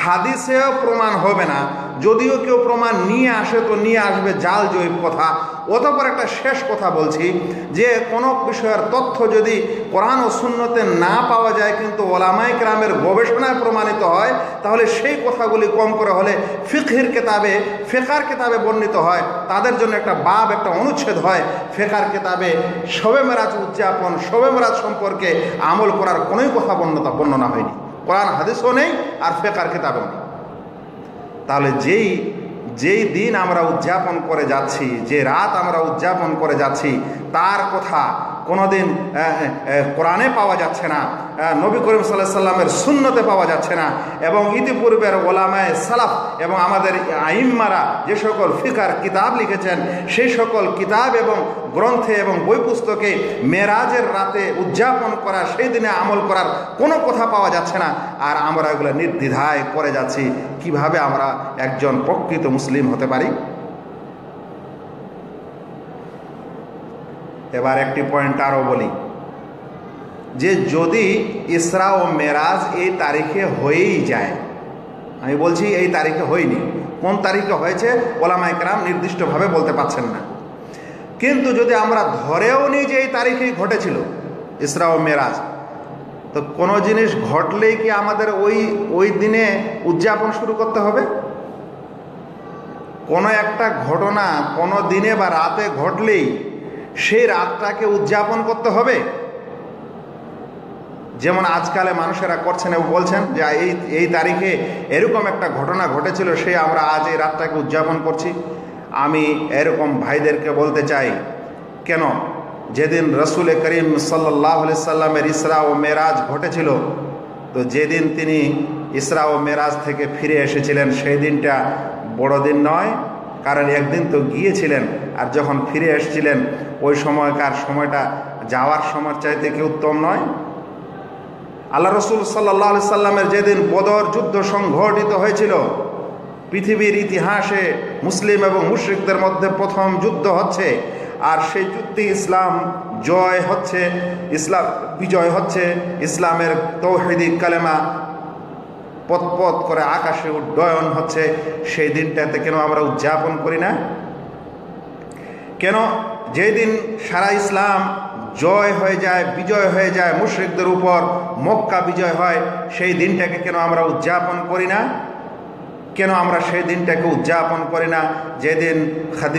[SPEAKER 1] হাদিসেও প্রমাণ হবে না। যদিও কেউ প্রমাণ নিয়ে আসে তো নিয়ে আসবে জাল জৈব কথা। অতঃপর একটা শেষ কথা বলছি, যে কোনো বিষয়ের তথ্য যদি কোরআন ও সুন্নতে না পাওয়া যায় কিন্তু ওলামায়ে কেরামের গবেষণায় প্রমাণিত হয়, তাহলে সেই কথাগুলি কম করে হলে ফিকহের কিতাবে বর্ণিত হয়, তাদের জন্য একটা বাব, একটা অনুচ্ছেদ হয় ফিকহের কিতাবে। শবে মেরাজ উদযাপন, শবে মেরাজ সম্পর্কে আমল করার কোনোই কথা বর্ণনা হয়নি, কোরআন হাদিসও নেই আর ফিকহের কিতাবেও নেই। তাহলে যেই দিন আমরা উদযাপন করে যাচ্ছি, যে রাত আমরা উদযাপন করে যাচ্ছি, তার কথা কোনোদিন কোরআনে পাওয়া যাচ্ছে না, নবী করিম সাল্লাল্লাহু আলাইহি সাল্লামের সুন্নতে পাওয়া যাচ্ছে না, এবং ইতিপূর্বের ওলামায়ে সালাফ এবং আমাদের আইম্মারা যে সকল ফিকহের কিতাব লিখেছেন সেই সকল কিতাব এবং গ্রন্থে এবং বই পুস্তকে মেরাজের রাতে উদযাপন করা, সেই দিনে আমল করার কোনো কথা পাওয়া যাচ্ছে না। আর আমরা এগুলো নির্দ্বিধায় করে যাচ্ছি। কিভাবে আমরা একজন প্রকৃত মুসলিম হতে পারি? এবার একটি পয়েন্ট আরও বলি, যে যদি ইসরা ও মেরাজ এই তারিখে হয়েই যায়, আমি বলছি এই তারিখে হয়নি, কোন তারিখে হয়েছে ওলামায়ে কেরাম নির্দিষ্টভাবে বলতে পারছেন না, কিন্তু যদি আমরা ধরেও নিই যে এই তারিখেই ঘটেছিল ইসরা ও মেরাজ, তো কোনো জিনিস ঘটলেই কি আমাদের ওই দিনে উদযাপন শুরু করতে হবে? কোনো একটা ঘটনা কোনো দিনে বা রাতে ঘটলেই সেই রাতটাকে উদযাপন করতে হবে? যেমন আজকালে মানুষেরা করছেন এবং বলছেন যে এই তারিখে এরকম একটা ঘটনা ঘটেছিল, সে আমরা আজ এই রাতটাকে উদযাপন করছি। আমি এরকম ভাইদেরকে বলতে চাই, কেন যেদিন রসুল করিম সাল্লাল্লাহু আলাইহি সাল্লামের ইসরা ও মেরাজ ঘটেছিল, তো যেদিন তিনি ইসরা ও মেরাজ থেকে ফিরে এসেছিলেন সেই দিনটা বড় দিন নয়? কারণ একদিন তো গিয়েছিলেন, আর যখন ফিরে এসেছিলেন ওই সময়কার সময়টা যাওয়ার সময় চাইতে কি উত্তম নয়? আল্লাহ রসুল সাল্লাল্লাহু আলাইহি সাল্লামের যেদিন বদর যুদ্ধ সংঘটিত হয়েছিল, পৃথিবীর ইতিহাসে মুসলিম এবং মুশরিকদের মধ্যে প্রথম যুদ্ধ হচ্ছে, আর সেই যুদ্ধে ইসলাম জয় হচ্ছে, ইসলাম বিজয় হচ্ছে, ইসলামের তৌহিদি কালেমা পথ করে আকাশে উড্ডয়ন হচ্ছে, সেই দিনটাতে কেন আমরা উদযাপন করি না? কেন যেদিন সারা ইসলাম জয় হয়ে যায়, বিজয় হয়ে যায় মুশরিকদের উপর, মক্কা বিজয় হয়, সেই দিনটাকে কেন আমরা উদযাপন করি না? কেন আমরা সেই দিনটাকে উদযাপন করি না যেদিন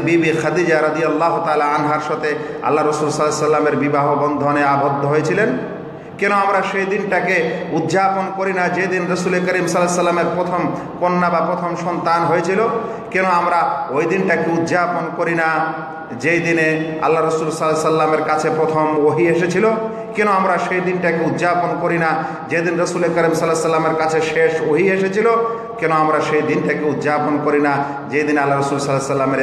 [SPEAKER 1] বিবি খাদিজা রাদিয়াল্লাহু তাআলা আনহার সাথে আল্লাহ রসুল সাল্লাল্লাহু আলাইহি সাল্লামের বিবাহ বন্ধনে আবদ্ধ হয়েছিলেন? কেন আমরা সেই দিনটাকে উদযাপন করি না যেদিন রসুল করিম সাল্লাল্লাহু আলাইহি সাল্লামের প্রথম কন্যা বা প্রথম সন্তান হয়েছিল? কেন আমরা ওই দিনটাকে উদযাপন করি না যেই দিনে আল্লাহ রসুল সাল্লাল্লাহু আলাইহি সাল্লামের কাছে প্রথম ওহী এসেছিল? কেন আমরা সেই দিনটাকে উদযাপন করি না যেদিন রসুল করিম সাল্লাল্লাহু আলাইহি সাল্লামের কাছে শেষ ওহী এসেছিল? কেন আমরা সেই দিনটাকে উদযাপন করি না যেদিন আল্লাহ রসুল সাল্লাল্লাহু আলাইহি সাল্লামের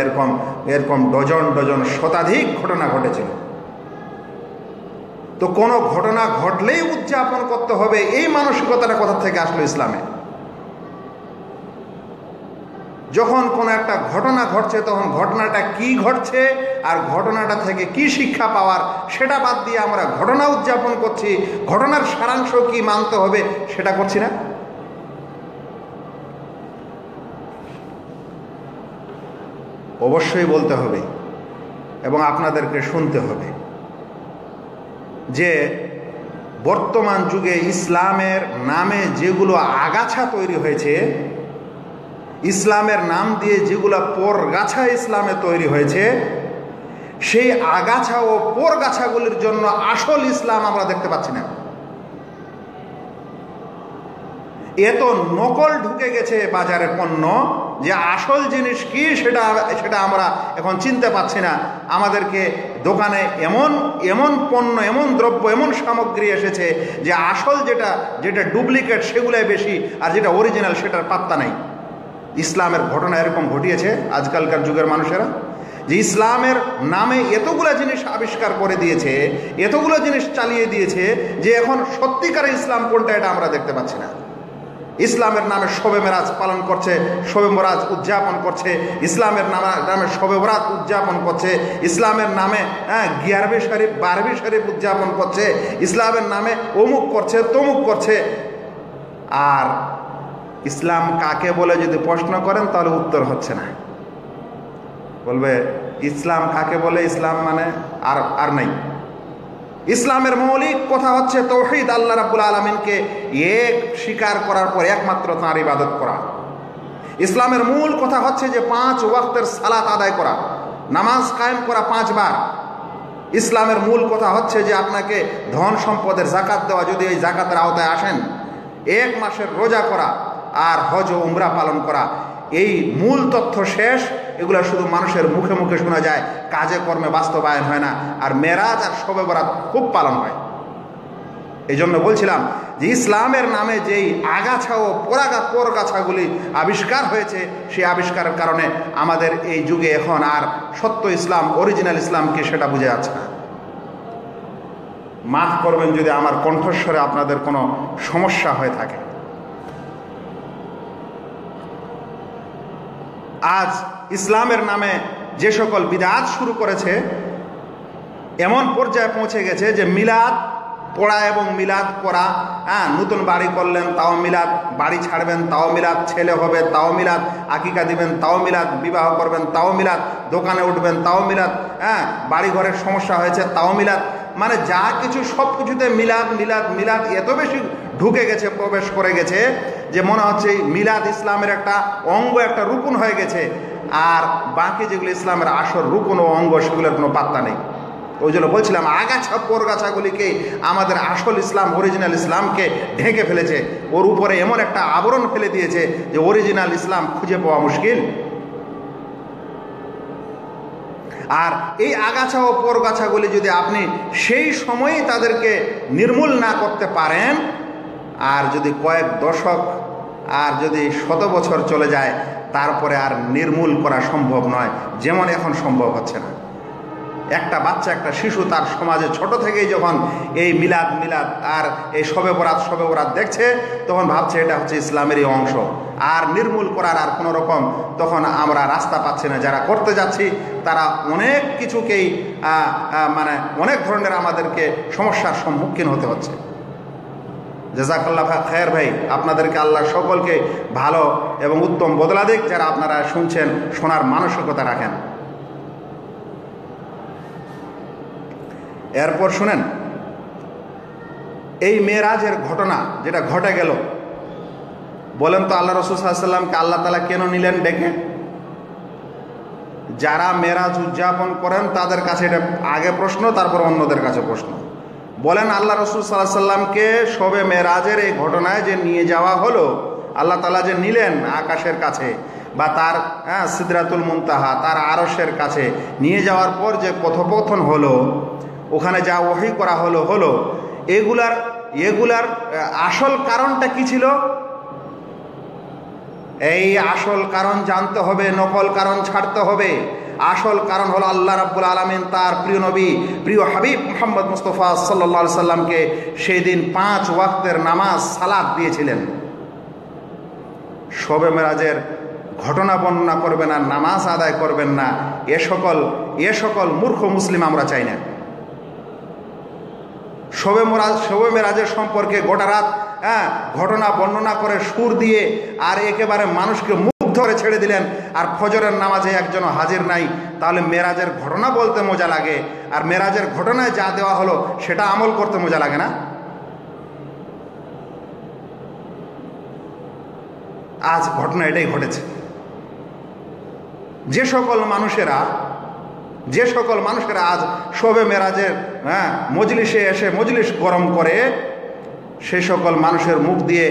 [SPEAKER 1] এরকম ডজন শতাধিক ঘটনা ঘটেছিল? তো কোনো ঘটনা ঘটলেই উদযাপন করতে হবে, এই মানসিকতাটা কোথা থেকে আসলো ইসলামে? যখন কোনো একটা ঘটনা ঘটছে তখন ঘটনাটা কি ঘটছে আর ঘটনাটা থেকে কি শিক্ষা পাওয়ার সেটা বাদ দিয়ে আমরা ঘটনা উদযাপন করছি, ঘটনার সারাংশ কি মানতে হবে সেটা করছি না। অবশ্যই বলতে হবে এবং আপনাদেরকে শুনতে হবে যে বর্তমান যুগে ইসলামের নামে যেগুলো আগাছা তৈরি হয়েছে, ইসলামের নাম দিয়ে যেগুলো পরগাছা ইসলামে তৈরি হয়েছে, সেই আগাছা ও পরগাছাগুলির জন্য আসল ইসলাম আমরা দেখতে পাচ্ছি না। এত নকল ঢুকে গেছে বাজারে পণ্য যে আসল জিনিস কি সেটা আমরা এখন চিনতে পাচ্ছি না। আমাদেরকে দোকানে এমন পণ্য, এমন দ্রব্য, এমন সামগ্রী এসেছে যে আসল যেটা ডুপ্লিকেট সেগুলাই বেশি, আর যেটা অরিজিনাল সেটার পাত্তা নাই। ইসলামের ঘটনা এরকম ঘটিয়েছে আজকালকার যুগের মানুষেরা, যে ইসলামের নামে এতগুলো জিনিস আবিষ্কার করে দিয়েছে, এতগুলো জিনিস চালিয়ে দিয়েছে যে এখন সত্যিকারের ইসলাম কোনটা এটা আমরা দেখতে পাচ্ছি না। ইসলামের নামে শবে মেরাজ পালন করছে, শবে মেরাজ উদযাপন করছে, ইসলামের নামে শবে বরাত উদযাপন করছে, ইসলামের নামে গিয়ারবি শরীফ বারবি শরীফ উদযাপন করছে, ইসলামের নামে অমুক করছে তমুক করছে। আর ইসলাম কাকে বলে যদি প্রশ্ন করেন তাহলে উত্তর হচ্ছে না। বলবে ইসলাম কাকে বলে, ইসলাম মানে আর নাই। ইসলামের মৌলিক কথা হচ্ছে তাওহীদ, আল্লাহ রাব্বুল আলামিনকে এক স্বীকার করার পর একমাত্র তাঁর ইবাদত করা। ইসলামের মূল কথা হচ্ছে যে 5 ওয়াক্তের সালাত আদায় করা, নামাজ কায়েম করা 5 বার। ইসলামের মূল কথা হচ্ছে যে আপনাকে ধন সম্পদের যাকাত দেওয়া, যদি এই যাকাতের আওতায় আসেন, 1 মাসের রোজা করা আর হজ ও উমরা পালন করা। এই মূল তথ্য শেষ। এগুলো শুধু মানুষের মুখে মুখে শোনা যায়, কাজে কর্মে বাস্তবায়ন হয় না। আর মেরাজ আর শবে বরাত খুব পালন হয়। এই জন্য বলছিলাম যে ইসলামের নামে যেই আগাছা ও পরগাছাগুলি আবিষ্কার হয়েছে, সেই আবিষ্কারের কারণে আমাদের এই যুগে এখন আর সত্য ইসলাম, অরিজিনাল ইসলামকে সেটা বোঝা যাচ্ছে না। মাফ করবেন যদি আমার কণ্ঠস্বরে আপনাদের কোনো সমস্যা হয়ে থাকে। আজ ইসলামের নামে যে সকল বিদআত শুরু করেছে, এমন পর্যায়ে পৌঁছে গেছে যে মিলাদ পড়া এবং মিলাদ করা, নতুন বাড়ি করলেন তাও মিলাদ, বাড়ি ছাড়বেন তাও মিলাদ, ছেলে হবে তাও মিলাদ, আকিকা দিবেন তাও মিলাদ, বিবাহ করবেন তাও মিলাদ, দোকানে উঠবেন তাও মিলাদ, বাড়ি ঘরের সমস্যা হয়েছে তাও মিলাদ। মানে যা কিছু সব কিছুতে মিলাদ মিলাদ মিলাদ এত বেশি ঢুকে গেছে, প্রবেশ করে গেছে যে মনে হচ্ছে মিলাদ ইসলামের একটা অঙ্গ, একটা রুকুন হয়ে গেছে। আর বাকি যেগুলো ইসলামের আসল রুকুন ও অঙ্গ সেগুলোর কোনো পাত্তা নেই। ওই জন্য বলছিলাম আগাছা পরগাছাগুলিকে আমাদের আসল ইসলাম, অরিজিনাল ইসলামকে ঢেকে ফেলেছে, ওর উপরে এমন একটা আবরণ ফেলে দিয়েছে যে অরিজিনাল ইসলাম খুঁজে পাওয়া মুশকিল। আর এই আগাছা ও পরগাছাগুলি যদি আপনি সেই সময়ই তাদেরকে নির্মূল না করতে পারেন, আর যদি কয়েক দশক আর যদি 100 বছর চলে যায়, তারপরে আর নির্মূল করা সম্ভব নয়, যেমন এখন সম্ভব হচ্ছে না। একটা বাচ্চা, একটা শিশু তার সমাজে ছোট থেকেই যখন এই মিলাদ মিলাদ আর এই শবে বরাত দেখছে, তখন ভাবছে এটা হচ্ছে ইসলামেরই অংশ, আর নির্মূল করার আর কোনো রকম তখন আমরা রাস্তা পাচ্ছি না। যারা করতে যাচ্ছি তারা অনেক কিছুকেই মানে অনেক ধরনের আমাদেরকে সমস্যার সম্মুখীন হতে হচ্ছে। জাযাকাল্লাহ খায়ের ভাই, আপনাদেরকে আল্লাহ সকলকে ভালো এবং উত্তম বদলা দিক, যারা আপনারা শুনছেন, শোনার মানসিকতা রাখেন। এরপর শুনেন, এই মেরাজের ঘটনা যেটা ঘটে গেল, বলেন তো আল্লাহ রাসূল সাল্লাল্লাহু আলাইহি ওয়াসাল্লামকে আল্লাহ তাআলা কেন নিলেন ডেকে? যারা মেরাজ উদযাপন করেন তাদের কাছে এটা আগে প্রশ্ন, তারপর অন্যদের কাছে প্রশ্ন। বলেন আল্লাহ রাসূল সাল্লাল্লাহু আলাইহি ওয়াসাল্লামকে শবে মেরাজের এই ঘটনায় যে নিয়ে যাওয়া হলো, আল্লাহ তাআলা যে নিলেন আকাশের কাছে বা তার সিদরাতুল মুনতাহা, তার আরশের কাছে নিয়ে যাওয়ার পর যে কথোপকথন হলো, ওখানে যা ওহী করা হলো এগুলার আসল কারণটা কি ছিল? এই আসল কারণ জানতে হবে, নকল কারণ ছাড়তে হবে। আসল কারণ হলো আল্লাহ রাব্বুল আলামিন তার প্রিয় নবী, প্রিয় হাবিব মুহাম্মদ মুস্তাফা সাল্লাল্লাহু আলাইহি সাল্লামকে সেই দিন 5 ওয়াক্তের নামাজ সালাত দিয়েছিলেন। শবে মেরাজের ঘটনা বর্ণনা করবেন আর নামাজ আদায় করবেন না, এ সকল মূর্খ মুসলিম আমরা চাই না। শবে মেরাজের সম্পর্কে গোটা রাত ঘটনা বর্ণনা করে সুর দিয়ে আর একেবারে মানুষকে মুখ ধরে ছেড়ে দিলেন, আর ফজরের নামাজে একজনও হাজির নাই। তাহলে মেরাজের ঘটনা বলতে মজা লাগে, আর মেরাজের ঘটনায় যা দেওয়া হলো সেটা আমল করতে মজা লাগে না? আজ ঘটনা এটাই ঘটেছে। যে সকল মানুষেরা আজ শবে মেরাজের মজলিসে এসে মজলিস গরম করে, সেই সকল মানুষের মুখ দিয়ে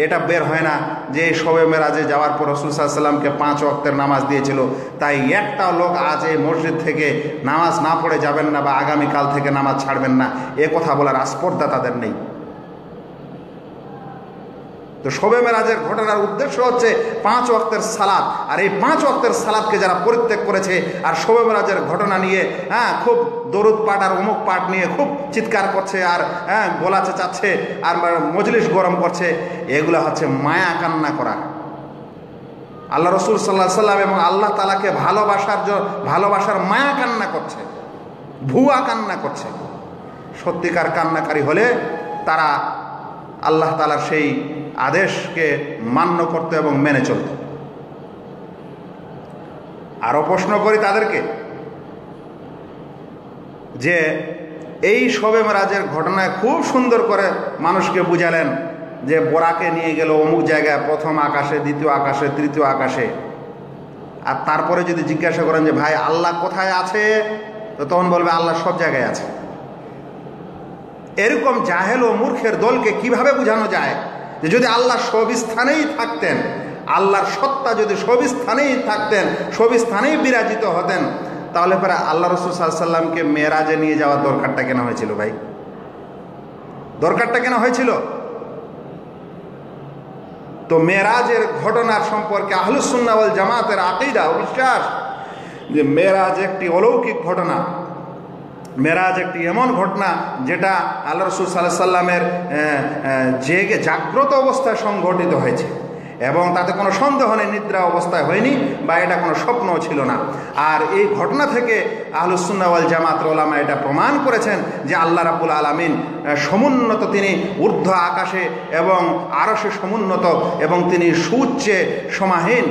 [SPEAKER 1] এটা বের হয় না যে শবে মেরাজে যাওয়ার পর রাসূল সাল্লাল্লাহু আলাইহি ওয়াসাল্লামকে 5 ওয়াক্তের নামাজ দিয়েছিল, তাই একটা লোক আজ এই মসজিদ থেকে নামাজ না পড়ে যাবেন না বা আগামীকাল থেকে নামাজ ছাড়বেন না, এ কথা বলার আস্পর্ধা তাদের নেই। তো শবে মেরাজের ঘটনার উদ্দেশ্য হচ্ছে 5 ওয়াক্তের সালাত, আর এই 5 ওয়াক্তের সালাতকে যারা পরিত্যাগ করেছে আর শবে মেরাজের ঘটনা নিয়ে খুব দরুদ পাঠ আর অমুক পাঠ নিয়ে খুব চিৎকার করছে আর গলা চেঁচাচ্ছে আর মজলিস গরম করছে, এগুলো হচ্ছে মায়া কান্না করা। আল্লাহ রাসূল সাল্লাল্লাহু আলাইহি সাল্লাম এবং আল্লাহ তাআলাকে ভালোবাসার মায়া কান্না করছে, ভুয়া কান্না করছে। সত্যিকার কান্নাকারী হলে তারা আল্লাহ তাআলার সেই আদেশকে মান্য করতে এবং মেনে চলতে। আরো প্রশ্ন করি তাদেরকে যে এই শবে মেরাজের ঘটনায় খুব সুন্দর করে মানুষকে বুঝালেন যে বোরাকে নিয়ে গেল অমুক জায়গায়, প্রথম আকাশে, দ্বিতীয় আকাশে, তৃতীয় আকাশে। আর তারপরে যদি জিজ্ঞাসা করেন যে ভাই আল্লাহ কোথায় আছে, তো তখন বলবে আল্লাহ সব জায়গায় আছে। এরকম জাহেল ও মূর্খের দলকে কিভাবে বোঝানো যায় যে যদি আল্লাহ সব স্থানেই থাকতেন, আল্লাহর সত্তা যদি সব স্থানেই থাকতেন, সব স্থানেই বিরাজিত হতেন, তাহলে পরে আল্লাহ রাসূল সাল্লাল্লাহু আলাইহি সাল্লামকে মেরাজে নিয়ে যাওয়ার দরকারটা কেন হয়েছিল? ভাই দরকারটা কেন হয়েছিল? তো মেরাজের ঘটনার সম্পর্কে আহলুস সুন্নাহ ওয়াল জামাতের আকীদা ও বিশ্বাস যে মেরাজ একটি অলৌকিক ঘটনা, মেরাজ একটি এমন ঘটনা যেটা আল্লাহ রাসূল সাল্লাল্লাহু আলাইহি সাল্লামের জাগ্রত অবস্থায় সংঘটিত হয়েছে। এবং তাতে কোনো সন্দেহ নেই নিদ্রা অবস্থায় হয়নি বা এটা কোনো স্বপ্নও ছিল না। আর এই ঘটনা থেকে আহলুস সুন্নাহ ওয়াল জামাত উলামা এটা প্রমাণ করেছেন যে আল্লাহ রাব্বুল আলামিন সমুন্নত, তিনি ঊর্ধ্ব আকাশে এবং আরশে সমুন্নত, এবং তিনি সুউচ্চে সমাহীন,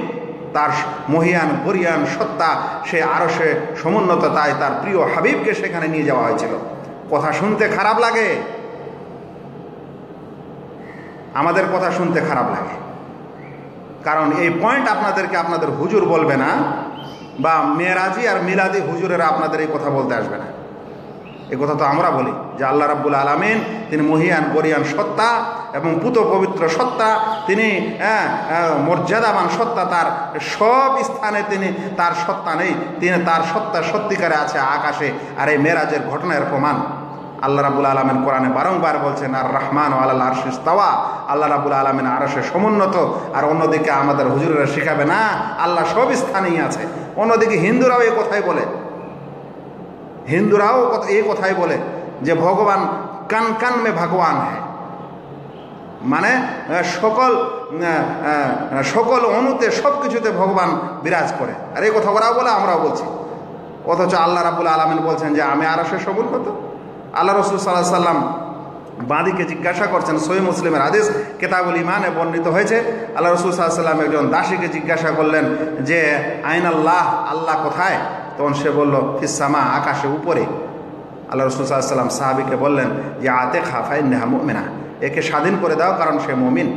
[SPEAKER 1] তার মহিয়ান বরিয়ান সত্তা সে আরশে সমুন্নত, তাই তার প্রিয় হাবিবকে সেখানে নিয়ে যাওয়া হয়েছিল। কথা শুনতে খারাপ লাগে, আমাদের কথা শুনতে খারাপ লাগে, কারণ এই পয়েন্ট আপনাদেরকে আপনাদের হুজুর বলবে না, বা মেরাজি আর মিলাদি হুজুরেরা আপনাদের এই কথা বলতে আসবে না। এই কথা তো আমরা বলি যে আল্লাহ রাব্বুল আলামিন তিনি মহিয়ান বরিয়ান সত্তা এবং পুত পবিত্র সত্তা, তিনি মর্যাদাবান সত্তা, তার সব স্থানে তিনি তার সত্তা নেই, তিনি তার সত্তা সত্যিকারে আছে আকাশে। আর এই মেরাজের ঘটনার প্রমাণ আল্লাহ রাব্বুল আলামিন কোরআনে বারংবার বলছেন, আর রহমান আলাল আরশি ইস্তাওয়া, আল্লাহ রাব্বুল আলামিন আরশে সমুন্নত। আর অন্যদিকে আমাদের হুজুরেরা শিখাবে না আল্লাহ সব স্থানেই আছে। অন্যদিকে হিন্দুরাও এই কথাই বলে, হিন্দুরাও এই কথাই বলে যে ভগবান কান কান মে ভগবান হ্যাঁ, মানে সকল অনুতে সব কিছুতে ভগবান বিরাজ করে। আর এই কথা ওরাও বলে, আমরাও বলছি। অথচ আল্লাহ রাব্বুল আলামিন বলছেন যে আমি আরশে সমুন্নত। আল্লাহ রাসূল সাল্লাল্লাহু আলাইহি সাল্লাম বাদীকে জিজ্ঞাসা করছেন, সহিহ মুসলিমের হাদিস কিতাবুল ঈমানে বর্ণিত হয়েছে। আল্লাহ রাসূল সাল্লাল্লাহু আলাইহি সাল্লাম একজন দাসীকে জিজ্ঞাসা করলেন যে আইনাল্লাহ, আল্লাহ কোথায়? তখন সে বলল ফিস সামা, আকাশে উপরে। আল্লাহ রাসূল সাল্লাল্লাহু আলাইহি সাল্লাম সাহাবীকে বললেন যে আতিকহা ফাইন্নাহা মুমিনা, একে স্বাধীন করে দাও কারণ সে মুমিন।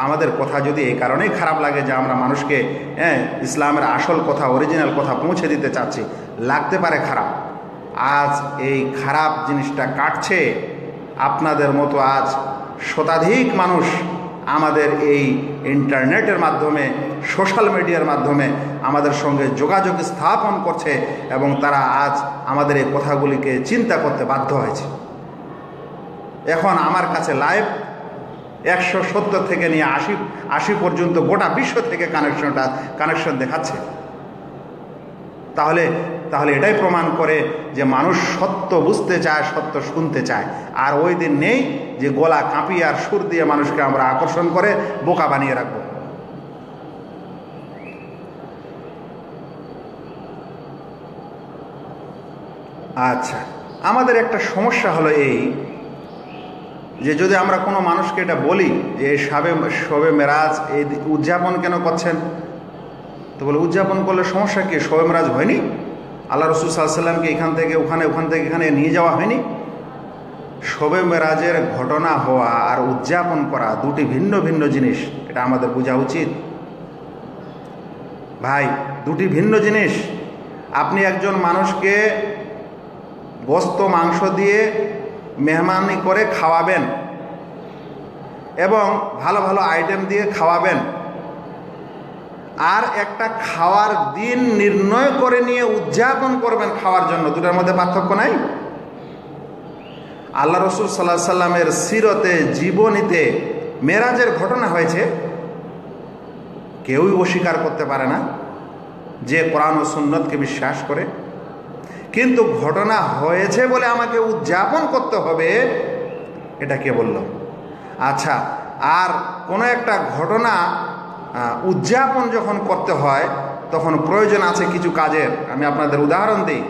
[SPEAKER 1] আমাদের কথা যদি এই কারণেই খারাপ লাগে যে আমরা মানুষকে ইসলামের আসল কথা, অরিজিনাল কথা পৌঁছে দিতে চাচ্ছি, লাগতে পারে খারাপ। আজ এই খারাপ জিনিসটা কাটছে আপনাদের মতো আজ শতাধিক মানুষ আমাদের এই ইন্টারনেটের মাধ্যমে, সোশ্যাল মিডিয়ার মাধ্যমে আমাদের সঙ্গে যোগাযোগ স্থাপন করছে, এবং তারা আজ আমাদের এই কথাগুলিকে চিন্তা করতে বাধ্য হয়েছে। এখন আমার কাছে লাইভ 170 থেকে নিয়ে 80 পর্যন্ত গোটা বিশ্ব থেকে কানেকশন দেখাচ্ছে। তাহলে এটাই প্রমাণ করে যে মানুষ সত্য বুঝতে চায়, সত্য শুনতে চায়। আর ওই দিন নেই যে গলা কাঁপিয়ে আর সুর দিয়ে মানুষকে আমরা আকর্ষণ করে বোকা বানিয়ে রাখবো। আচ্ছা, আমাদের একটা সমস্যা হলো এই যে যদি আমরা কোনো মানুষকে এটা বলি যে শবে মেরাজ এই উদযাপন কেন করছেন, তো বলে উদযাপন করলে সমস্যা কি? শবে মেরাজ হয়নি? আল্লাহ রাসূল সাল্লাল্লাহু আলাইহি সাল্লামকে এখান থেকে ওখানে, ওখান থেকে এখানে নিয়ে যাওয়া হয়নি? শবে মেরাজের ঘটনা হওয়া আর উদযাপন করা দুটি ভিন্ন ভিন্ন জিনিস, এটা আমাদের বোঝা উচিত ভাই। দুটি ভিন্ন জিনিস। আপনি একজন মানুষকে গোস্ত মাংস দিয়ে মেহমানি করে খাওয়াবেন এবং ভালো ভালো আইটেম দিয়ে খাওয়াবেন, আর একটা খাওয়ার দিন নির্ণয় করে নিয়ে উদযাপন করবেন খাওয়ার জন্য, দুটার মধ্যে পার্থক্য নাই? আল্লাহ রাসূল সাল্লাল্লাহু আলাইহি সাল্লামের সিরতে, জীবনীতে মেরাজের ঘটনা হয়েছে, কেউই অস্বীকার করতে পারে না যে কোরআন ও সুন্নতকে বিশ্বাস করে। কিন্তু ঘটনা হয়েছে বলে আমাকে উদযাপন করতে হবে, এটা কে বলল? আচ্ছা, আর কোনো একটা ঘটনা উদযাপন যখন করতে হয় তখন প্রয়োজন আছে কিছু কাজের। আমি আপনাদের উদাহরণ দিই।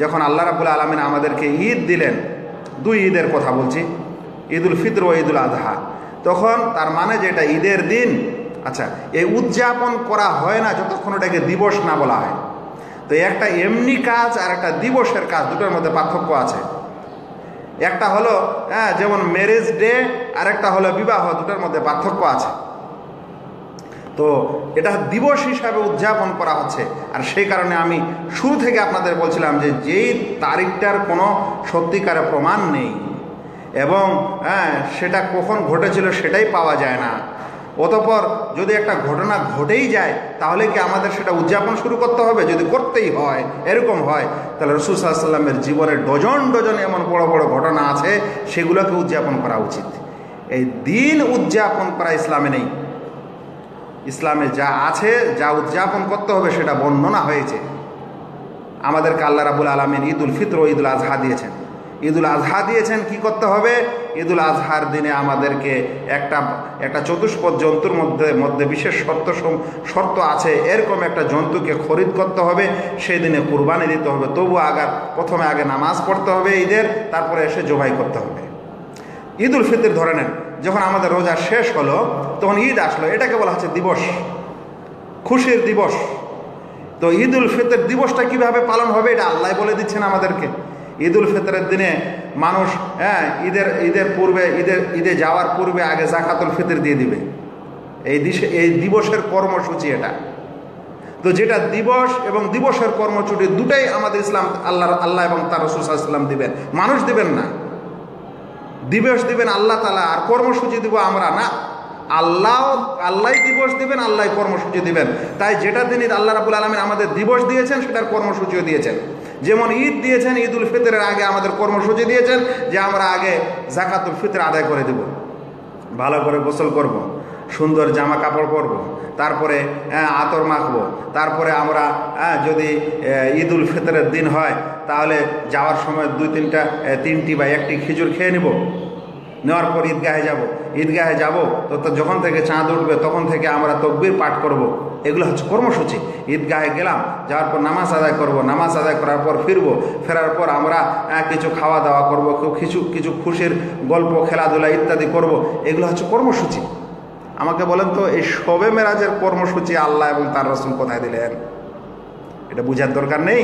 [SPEAKER 1] যখন আল্লাহ রাব্বুল আলামিন আমাদেরকে ঈদ দিলেন, দুই ঈদের কথা বলছি, ঈদুল ফিতর ও ঈদুল আযহা, তখন তার মানে যে এটা ঈদের দিন। আচ্ছা, এই উদযাপন করা হয় না যতক্ষণ ওটাকে দিবস না বলা হয়। তো একটা এমনি কাজ আর একটা দিবসের কাজ, দুটোর মধ্যে পার্থক্য আছে। একটা হলো যেমন ম্যারেজ ডে, আর একটা হলো বিবাহ, দুটোর মধ্যে পার্থক্য আছে। তো এটা দিবস হিসাবে উদযাপন করা হচ্ছে। আর সেই কারণে আমি শুরু থেকে আপনাদের বলছিলাম যে যেই তারিখটার কোনো সত্যিকারের প্রমাণ নেই এবং সেটা কখন ঘটেছিল সেটাই পাওয়া যায় না, অতঃপর যদি একটা ঘটনা ঘটেই যায় তাহলে কি আমাদের সেটা উদযাপন শুরু করতে হবে? যদি করতেই হয়, এরকম হয়, তাহলে রাসূল সাল্লাল্লাহু আলাইহি সাল্লামের জীবনের ডজন ডজন এমন বড় বড় ঘটনা আছে, সেগুলোকে উদযাপন করা উচিত। এই দিন উদযাপন করা ইসলামে নেই। ইসলামে যা আছে, যা উদযাপন করতে হবে সেটা বর্ণনা হয়েছে। আমাদেরকে আল্লাহ রাব্বুল আলামিন ঈদুল ফিতর ও ঈদুল আযহা দিয়েছেন। ঈদুল আজহা দিয়েছেন। কি করতে হবে? ঈদুল আজহার দিনে আমাদেরকে একটা চতুষ্পদ জন্তুর মধ্যে বিশেষ শর্ত আছে, এরকম একটা জন্তুকে খরিদ করতে হবে, সেই দিনে কুরবানি দিতে হবে। তবু প্রথমে আগে নামাজ পড়তে হবে ঈদের, তারপরে এসে জবাই করতে হবে। ঈদুল ফিতর ধরে নেন, যখন আমাদের রোজা শেষ হলো তখন ঈদ আসলো, এটাকে বলা হচ্ছে দিবস, খুশির দিবস। তো ঈদুল ফিতর দিবসটা কিভাবে পালন হবে এটা আল্লাহ বলে দিচ্ছেন আমাদেরকে। ঈদুল ফিতরের দিনে মানুষ ঈদে যাওয়ার পূর্বে আগে যাকাতুল ফিতর দিয়ে দিবে। এই দিবসের কর্মসূচি এটা। তো যেটা দিবস এবং দিবসের কর্মসূচি দুটাই আমাদের ইসলাম আল্লাহ এবং তার রাসূল সাল্লাল্লাহু আলাইহি ওয়াসাল্লাম দিবেন, মানুষ দিবেন না। দিবস দিবেন আল্লাহ তাআলা, আর কর্মসূচি দিব আমরা না। আল্লাহ দিবস দিবেন, আল্লাহ কর্মসূচি দিবেন। তাই যেটা দিন আল্লাহ রাব্বুল আলামিন আমাদের দিবস দিয়েছেন সেটার কর্মসূচিও দিয়েছেন। যেমন ঈদ দিয়েছেন, ঈদুল ফিতরের আগে আমাদের কর্মসূচি দিয়েছেন যে আমরা আগে যাকাতুল ফিতর আদায় করে দেব, ভালো করে গোসল করব, সুন্দর জামা কাপড় পরবো, তারপরে আতর মাখবো, তারপরে আমরা যদি ঈদুল ফিতরের দিন হয় তাহলে যাওয়ার সময় তিনটি বা একটি খেজুর খেয়ে নেব, নেওয়ার পর ঈদগাহে যাব তো যখন থেকে চাঁদ উঠবে তখন থেকে আমরা তাকবীর পাঠ করব। এগুলো হচ্ছে কর্মসূচি। ঈদগাহে গেলাম, যাওয়ার পর নামাজ আদায় করব, নামাজ আদায় করার পর ফেরার পর আমরা কিছু খাওয়া দাওয়া করব, কিছু খুশির গল্প, খেলাধুলা ইত্যাদি করব। এগুলো হচ্ছে কর্মসূচি। আমাকে বলেন তো, এই শবে মেরাজের কর্মসূচি আল্লাহ এবং তার রাসূল কোথায় দিলেন? এটা বুঝার দরকার নেই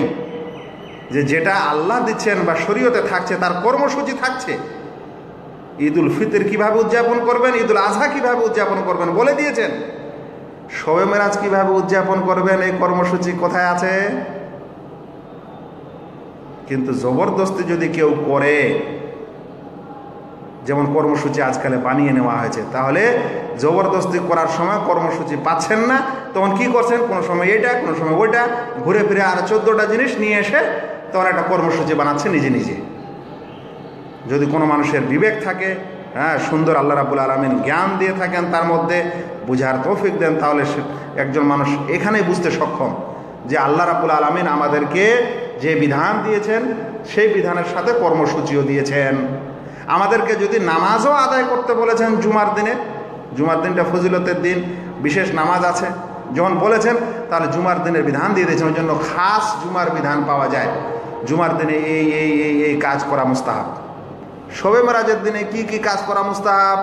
[SPEAKER 1] যে যেটা আল্লাহ দিচ্ছেন বা শরীয়তে থাকছে তার কর্মসূচি থাকছে। ঈদুল ফিতর কিভাবে উদযাপন করবেন, ঈদুল আজহা কিভাবে উদযাপন করবেন বলে দিয়েছেন। শবে মেরাজ কিভাবে উদযাপন করবেন এই কর্মসূচি কোথায় আছে? কিন্তু জবরদস্তি যদি কেউ করে, যেমন কর্মসূচি আজকালে বানিয়ে নেওয়া হয়েছে, তাহলে জবরদস্তি করার সময় কর্মসূচি পাচ্ছেন না, তখন কি করছেন? কোনো সময় এটা, কোনো সময় ওইটা, ঘুরে ফিরে আর 14টা জিনিস নিয়ে এসে তখন একটা কর্মসূচি বানাচ্ছে নিজে নিজে। যদি কোনো মানুষের বিবেক থাকে, সুন্দর আল্লাহ রাব্বুল আলামিন জ্ঞান দিয়ে থাকেন, তার মধ্যে বুঝার তৌফিক দেন, তাহলে একজন মানুষ এখানেই বুঝতে সক্ষম যে আল্লাহ রাব্বুল আলামিন আমাদেরকে যে বিধান দিয়েছেন সেই বিধানের সাথে কর্মসূচিও দিয়েছেন। আমাদেরকে যদি নামাজও আদায় করতে বলেছেন জুমার দিনটা ফজিলতের দিন, বিশেষ নামাজ আছে যখন বলেছেন, তাহলে জুমার দিনের বিধান দিয়ে দিয়েছেন। ওই জন্য খাস জুমার বিধান পাওয়া যায়। জুমার দিনে এই কাজ করা মুস্তাহাব। শবে মেরাজের দিনে কি কি কাজ করা মুস্তাহাব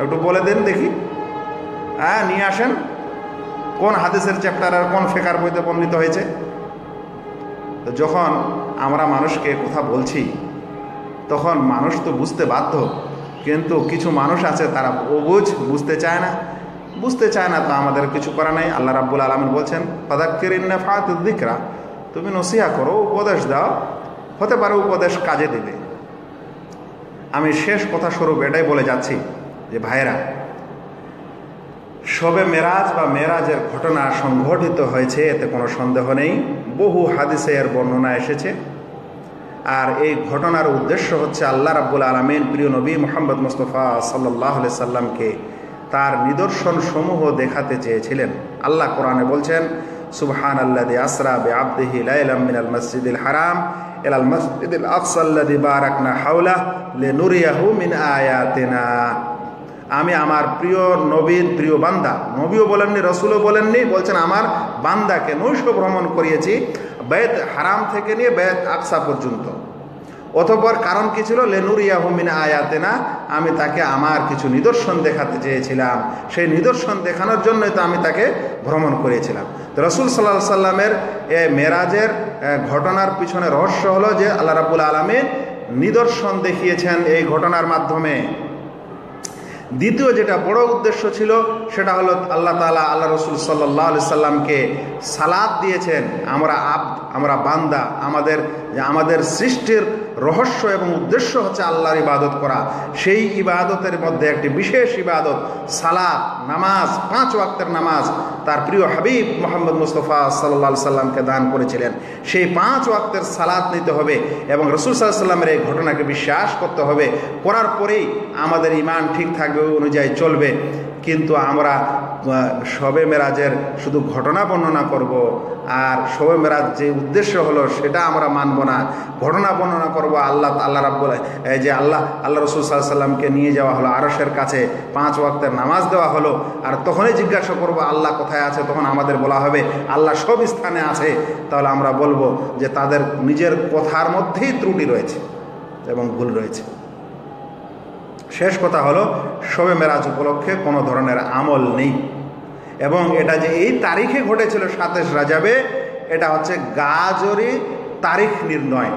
[SPEAKER 1] একটু বলে দেন দেখি। নিয়ে আসেন, কোন হাদিসের চ্যাপ্টার আর কোন ফিকহের বইতে বর্ণিত হয়েছে। তো যখন আমরা মানুষকে কথা বলছি তখন মানুষ তো বুঝতে বাধ্য, কিন্তু কিছু মানুষ আছে তারা বুঝতে চায় না, তো আমাদের কিছু করা নাই। আল্লাহ রাব্বুল আলামিন বলছেন, ফাযাক্কির ইন নাফাতিয যিকরা, তুমি নসিহা করো, উপদেশ দাও, হতে পারে উপদেশ কাজে দেবে। আমি শেষ কথা স্বরূপ এটাই বলে যাচ্ছি যে ভাইরা, শবে মেরাজ বা মেরাজের ঘটনা সংঘটিত হয়েছে, এতে কোনো সন্দেহ নেই। বহু হাদিসে এর বর্ণনা এসেছে। আর এই ঘটনার উদ্দেশ্য হচ্ছে আল্লাহ রাব্বুল আলামিন প্রিয় নবী মুহাম্মদ মুস্তাফা সাল্লাল্লাহু আলাইহি সাল্লামকে তার নিদর্শন সমূহ দেখাতে চেয়েছিলেন। আল্লাহ কোরআনে বলছেন, সুবহানাল্লাযী আসরা বিআবদিহি লাইলাম মিনাল মাসজিদিল হারাম ইলাল মাসজিদিল আকসাল্লাযী বারাকনা হাওলাহু লিনুরিয়াহু মিন আয়াতিনা। আমি আমার প্রিয় নবীর প্রিয় বান্দা, নবীও বলেননি, রসুলও বলেননি, বলছেন আমার বান্দাকে নৈশ ভ্রমণ করিয়েছি বেত হারাম থেকে নিয়ে বেত আকসা পর্যন্ত। অতঃপর কারণ কি ছিল? লিনুরিয়াহু মিন আয়াতিনা, আমি তাকে আমার কিছু নিদর্শন দেখাতে চেয়েছিলাম, সেই নিদর্শন দেখানোর জন্যই তো আমি তাকে ভ্রমণ করিয়েছিলাম। তো রাসূল সাল্লাল্লাহু আলাইহি সাল্লামের এই মেরাজের ঘটনার পিছনে রহস্য হলো যে আল্লাহ রাব্বুল আলামিন নিদর্শন দেখিয়েছেন এই ঘটনার মাধ্যমে। দ্বিতীয় যেটা বড় উদ্দেশ্য ছিল সেটা হলো আল্লাহ তাআলা আল্লাহ রাসূল সাল্লাল্লাহু আলাইহি সাল্লামকে সালাত দিয়েছেন। আমরা বান্দা, আমাদের সৃষ্টির রহস্য এবং উদ্দেশ্য হচ্ছে আল্লাহর ইবাদত করা। সেই ইবাদতের মধ্যে একটি বিশেষ ইবাদত সালাত, নামাজ, 5 ওয়াক্তের নামাজ তার প্রিয় হাবিব মুহাম্মদ মুস্তাফা সাল্লাল্লাহু আলাইহি সাল্লামকে দান করেছিলেন। সেই 5 ওয়াক্তের সালাত নিতে হবে এবং রাসূল সাল্লাল্লাহু আলাইহি সাল্লামের এই ঘটনাকে বিশ্বাস করতে হবে। করার পরেই আমাদের ঈমান ঠিক থাকবে, ওই অনুযায়ী চলবে। কিন্তু আমরা শবে মেরাজের শুধু ঘটনা বর্ণনা করব, আর শবে মেরাজ যে উদ্দেশ্য হলো সেটা আমরা মানব না। ঘটনা বর্ণনা করব আল্লাহ রাব্বুল যে আল্লাহ রসুল সাল্লাল্লাহু আলাইহি সাল্লামকে নিয়ে যাওয়া হলো আরশের কাছে, 5 ওয়াক্তের নামাজ দেওয়া হলো, আর তখনই জিজ্ঞাসা করব আল্লাহ কোথায় আছে, তখন আমাদের বলা হবে আল্লাহ সব স্থানে আছে। তাহলে আমরা বলবো যে তাদের নিজের কথার মধ্যেই ত্রুটি রয়েছে এবং ভুল রয়েছে। শেষ কথা হলো শবে মেরাজ উপলক্ষে কোনো ধরনের আমল নেই, এবং এটা যে এই তারিখে ঘটেছিল 27 রাজাবে, এটা হচ্ছে গা জোরে তারিখ নির্ণয়,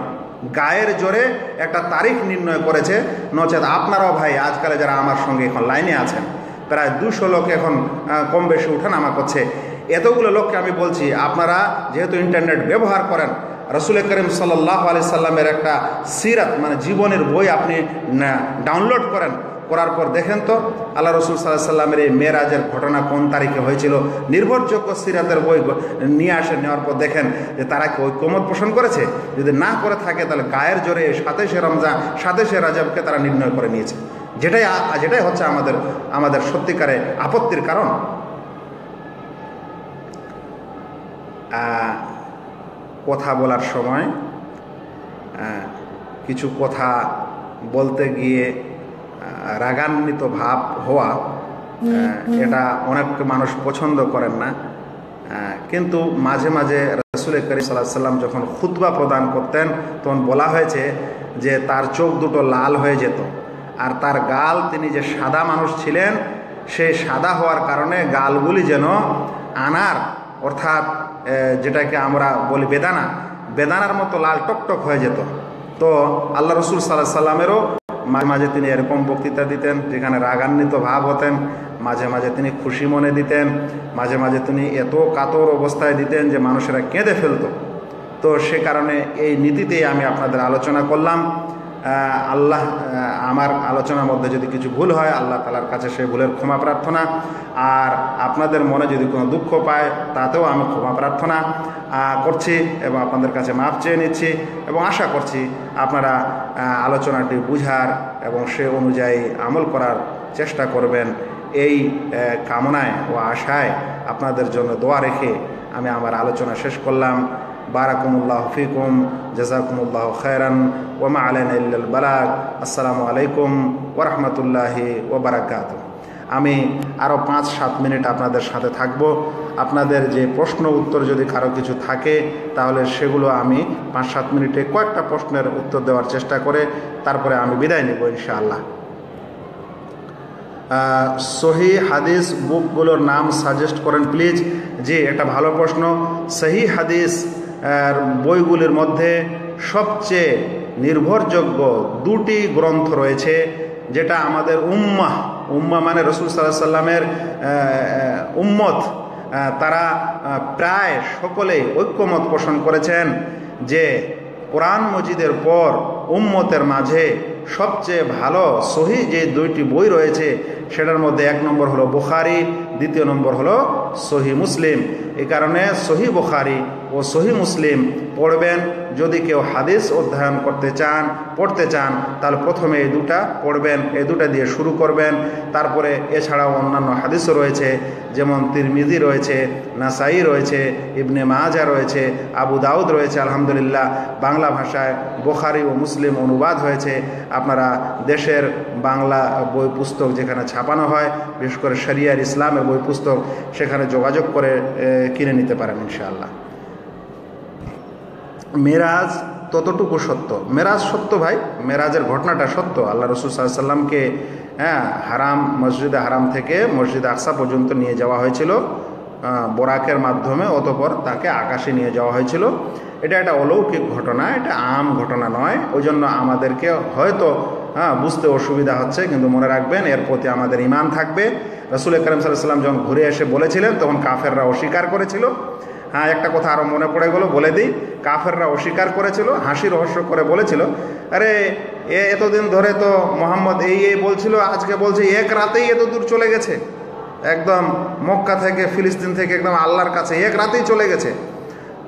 [SPEAKER 1] গায়ের জোরে একটা তারিখ নির্ণয় করেছে। নচেত আপনারাও ভাই আজকালে যারা আমার সঙ্গে এখন লাইনে আছেন, প্রায় 200 লোক এখন কম বেশি উঠানামা করছে। এতগুলো লোককে আমি বলছি, আপনারা যেহেতু ইন্টারনেট ব্যবহার করেন, রসুল করিম সাল্লাল্লাহু আলাইহি সাল্লামের একটা সিরাত মানে জীবনের বই আপনি ডাউনলোড করার পর দেখেন তো আল্লাহ রসুল সাল্লাল্লাহু আলাইহি সাল্লামের এই মেরাজের ঘটনা কোন তারিখে হয়েছিল। নির্ভরযোগ্য সিরাতের বই নিয়ে আসেন, নেওয়ার পর দেখেন যে তারা কি ঐকমত পোষণ করেছে। যদি না করে থাকে তাহলে গায়ের জোরে 27 রাজাবকে তারা নির্ণয় করে নিয়েছে, যেটাই হচ্ছে আমাদের সত্যিকারে আপত্তির কারণ। কথা বলার সময় কিছু কথা বলতে গিয়ে রাগান্বিত ভাব হওয়া, এটা অনেক মানুষ পছন্দ করেন না। কিন্তু মাঝে মাঝে রাসূল করিম সাল্লাল্লাহু আলাইহি সাল্লাম যখন খুতবা প্রদান করতেন, তখন বলা হয়েছে যে তার চোখ দুটো লাল হয়ে যেত, আর তার গাল, তিনি যে সাদা মানুষ ছিলেন, সেই সাদা হওয়ার কারণে গালগুলি যেন আনার অর্থাৎ যেটাকে আমরা বলি বেদানার মতো লাল টকটক হয়ে যেত। তো আল্লাহ রসুল সাল্লাল্লাহু আলাইহি সাল্লামেরও মাঝে মাঝে তিনি এরকম বক্তৃতা দিতেন যেখানে রাগান্বিত ভাব হতেন, মাঝে মাঝে তিনি খুশি মনে দিতেন, মাঝে মাঝে তিনি এত কাতর অবস্থায় দিতেন যে মানুষেরা কেঁদে ফেলত। তো সে কারণে এই নীতিতেই আমি আপনাদের আলোচনা করলাম। আল্লাহ, আমার আলোচনার মধ্যে যদি কিছু ভুল হয়, আল্লাহ তাআলার কাছে সেই ভুলের ক্ষমা প্রার্থনা, আর আপনাদের মনে যদি কোনো দুঃখ পায় তাতেও আমি ক্ষমা প্রার্থনা করছি এবং আপনাদের কাছে মাপ চেয়ে নিচ্ছি, এবং আশা করছি আপনারা আলোচনাটি বুঝার এবং সে অনুযায়ী আমল করার চেষ্টা করবেন। এই কামনায় ও আশায় আপনাদের জন্য দোয়া রেখে আমি আমার আলোচনা শেষ করলাম। বারাকুমুল্লাহু ফিকুম, জাযাকুমুল্লাহু খায়রান, ওয়া মা আলাইনা ইল্লাল বালাগ। আসসালামু আলাইকুম ওয়া রাহমাতুল্লাহি ওয়া বারাকাতুহু। আমি আরও 5-7 মিনিট আপনাদের সাথে থাকব। আপনাদের যে প্রশ্ন উত্তর যদি কারো কিছু থাকে তাহলে সেগুলো আমি 5-7 মিনিটে কয়েকটা প্রশ্নের উত্তর দেওয়ার চেষ্টা করে তারপরে আমি বিদায় নেব ইনশাআল্লাহ। সহি হাদিস বুকগুলোর নাম সাজেস্ট করেন প্লিজ। জি, একটা ভালো প্রশ্ন। সহি হাদিস বইগুলির মধ্যে সবচেয়ে নির্ভরযোগ্য 2টি গ্রন্থ রয়েছে, যেটা আমাদের উম্মাহ মানে রসুল সাল্লাল্লাহু আলাইহি সাল্লামের উম্মত, তারা প্রায় সকলেই ঐক্যমত পোষণ করেছেন যে কোরআন মজিদের পর উম্মতের মাঝে সবচেয়ে ভালো সহি যে 2টি বই রয়েছে, সেটার মধ্যে 1 নম্বর হলো বুখারী, 2 নম্বর হলো সহি মুসলিম। এই কারণে সহি বুখারী ও সহি মুসলিম পড়বেন। যদি কেউ হাদিস অধ্যয়ন পড়তে চান তাহলে প্রথমে এই 2টা পড়বেন, এই 2টা দিয়ে শুরু করবেন। তারপরে এছাড়াও অন্যান্য হাদিসও রয়েছে, যেমন তিরমিজি রয়েছে, নাসাই রয়েছে, ইবনে মাজা রয়েছে, আবু দাউদ রয়েছে। আলহামদুলিল্লাহ বাংলা ভাষায় বুখারী ও মুসলিম অনুবাদ হয়েছে। আপনারা দেশের বাংলা বই পুস্তক যেখানে ছাপানো হয়, বিশেষ করে শরিয়ার ইসলামের বই পুস্তক, সেখানে যোগাযোগ করে কিনে নিতে পারেন ইনশাআল্লাহ। মেরাজ ততটুকু সত্য, মেরাজ সত্য ভাই, মেরাজের ঘটনাটা সত্য। আল্লাহ রসুল সাল্লাল্লাহু আলাইহি সাল্লামকে মসজিদে হারাম থেকে মসজিদে আকসা পর্যন্ত নিয়ে যাওয়া হয়েছিল বোরাকের মাধ্যমে, অতঃপর তাকে আকাশে নিয়ে যাওয়া হয়েছিল। এটা একটা অলৌকিক ঘটনা, এটা আম ঘটনা নয়। ওই জন্য আমাদেরকে হয়তো বুঝতে অসুবিধা হচ্ছে, কিন্তু মনে রাখবেন এর প্রতি আমাদের ঈমান থাকবে। রাসূল করিম সাল্লাল্লাহু আলাইহি ওয়াসাল্লাম যখন ঘুরে এসে বলেছিলেন তখন কাফেররা অস্বীকার করেছিল। একটা কথা আরও মনে পড়ে গেল, বলে দিই। কাফেররা অস্বীকার করেছিল, হাসি রহস্য করে বলেছিল, আরে এতদিন ধরে তো মোহাম্মদ এই বলছিল, আজকে বলছে 1 রাতেই এত দূর চলে গেছে, একদম মক্কা থেকে ফিলিস্তিন থেকে একদম আল্লাহর কাছে 1 রাতেই চলে গেছে।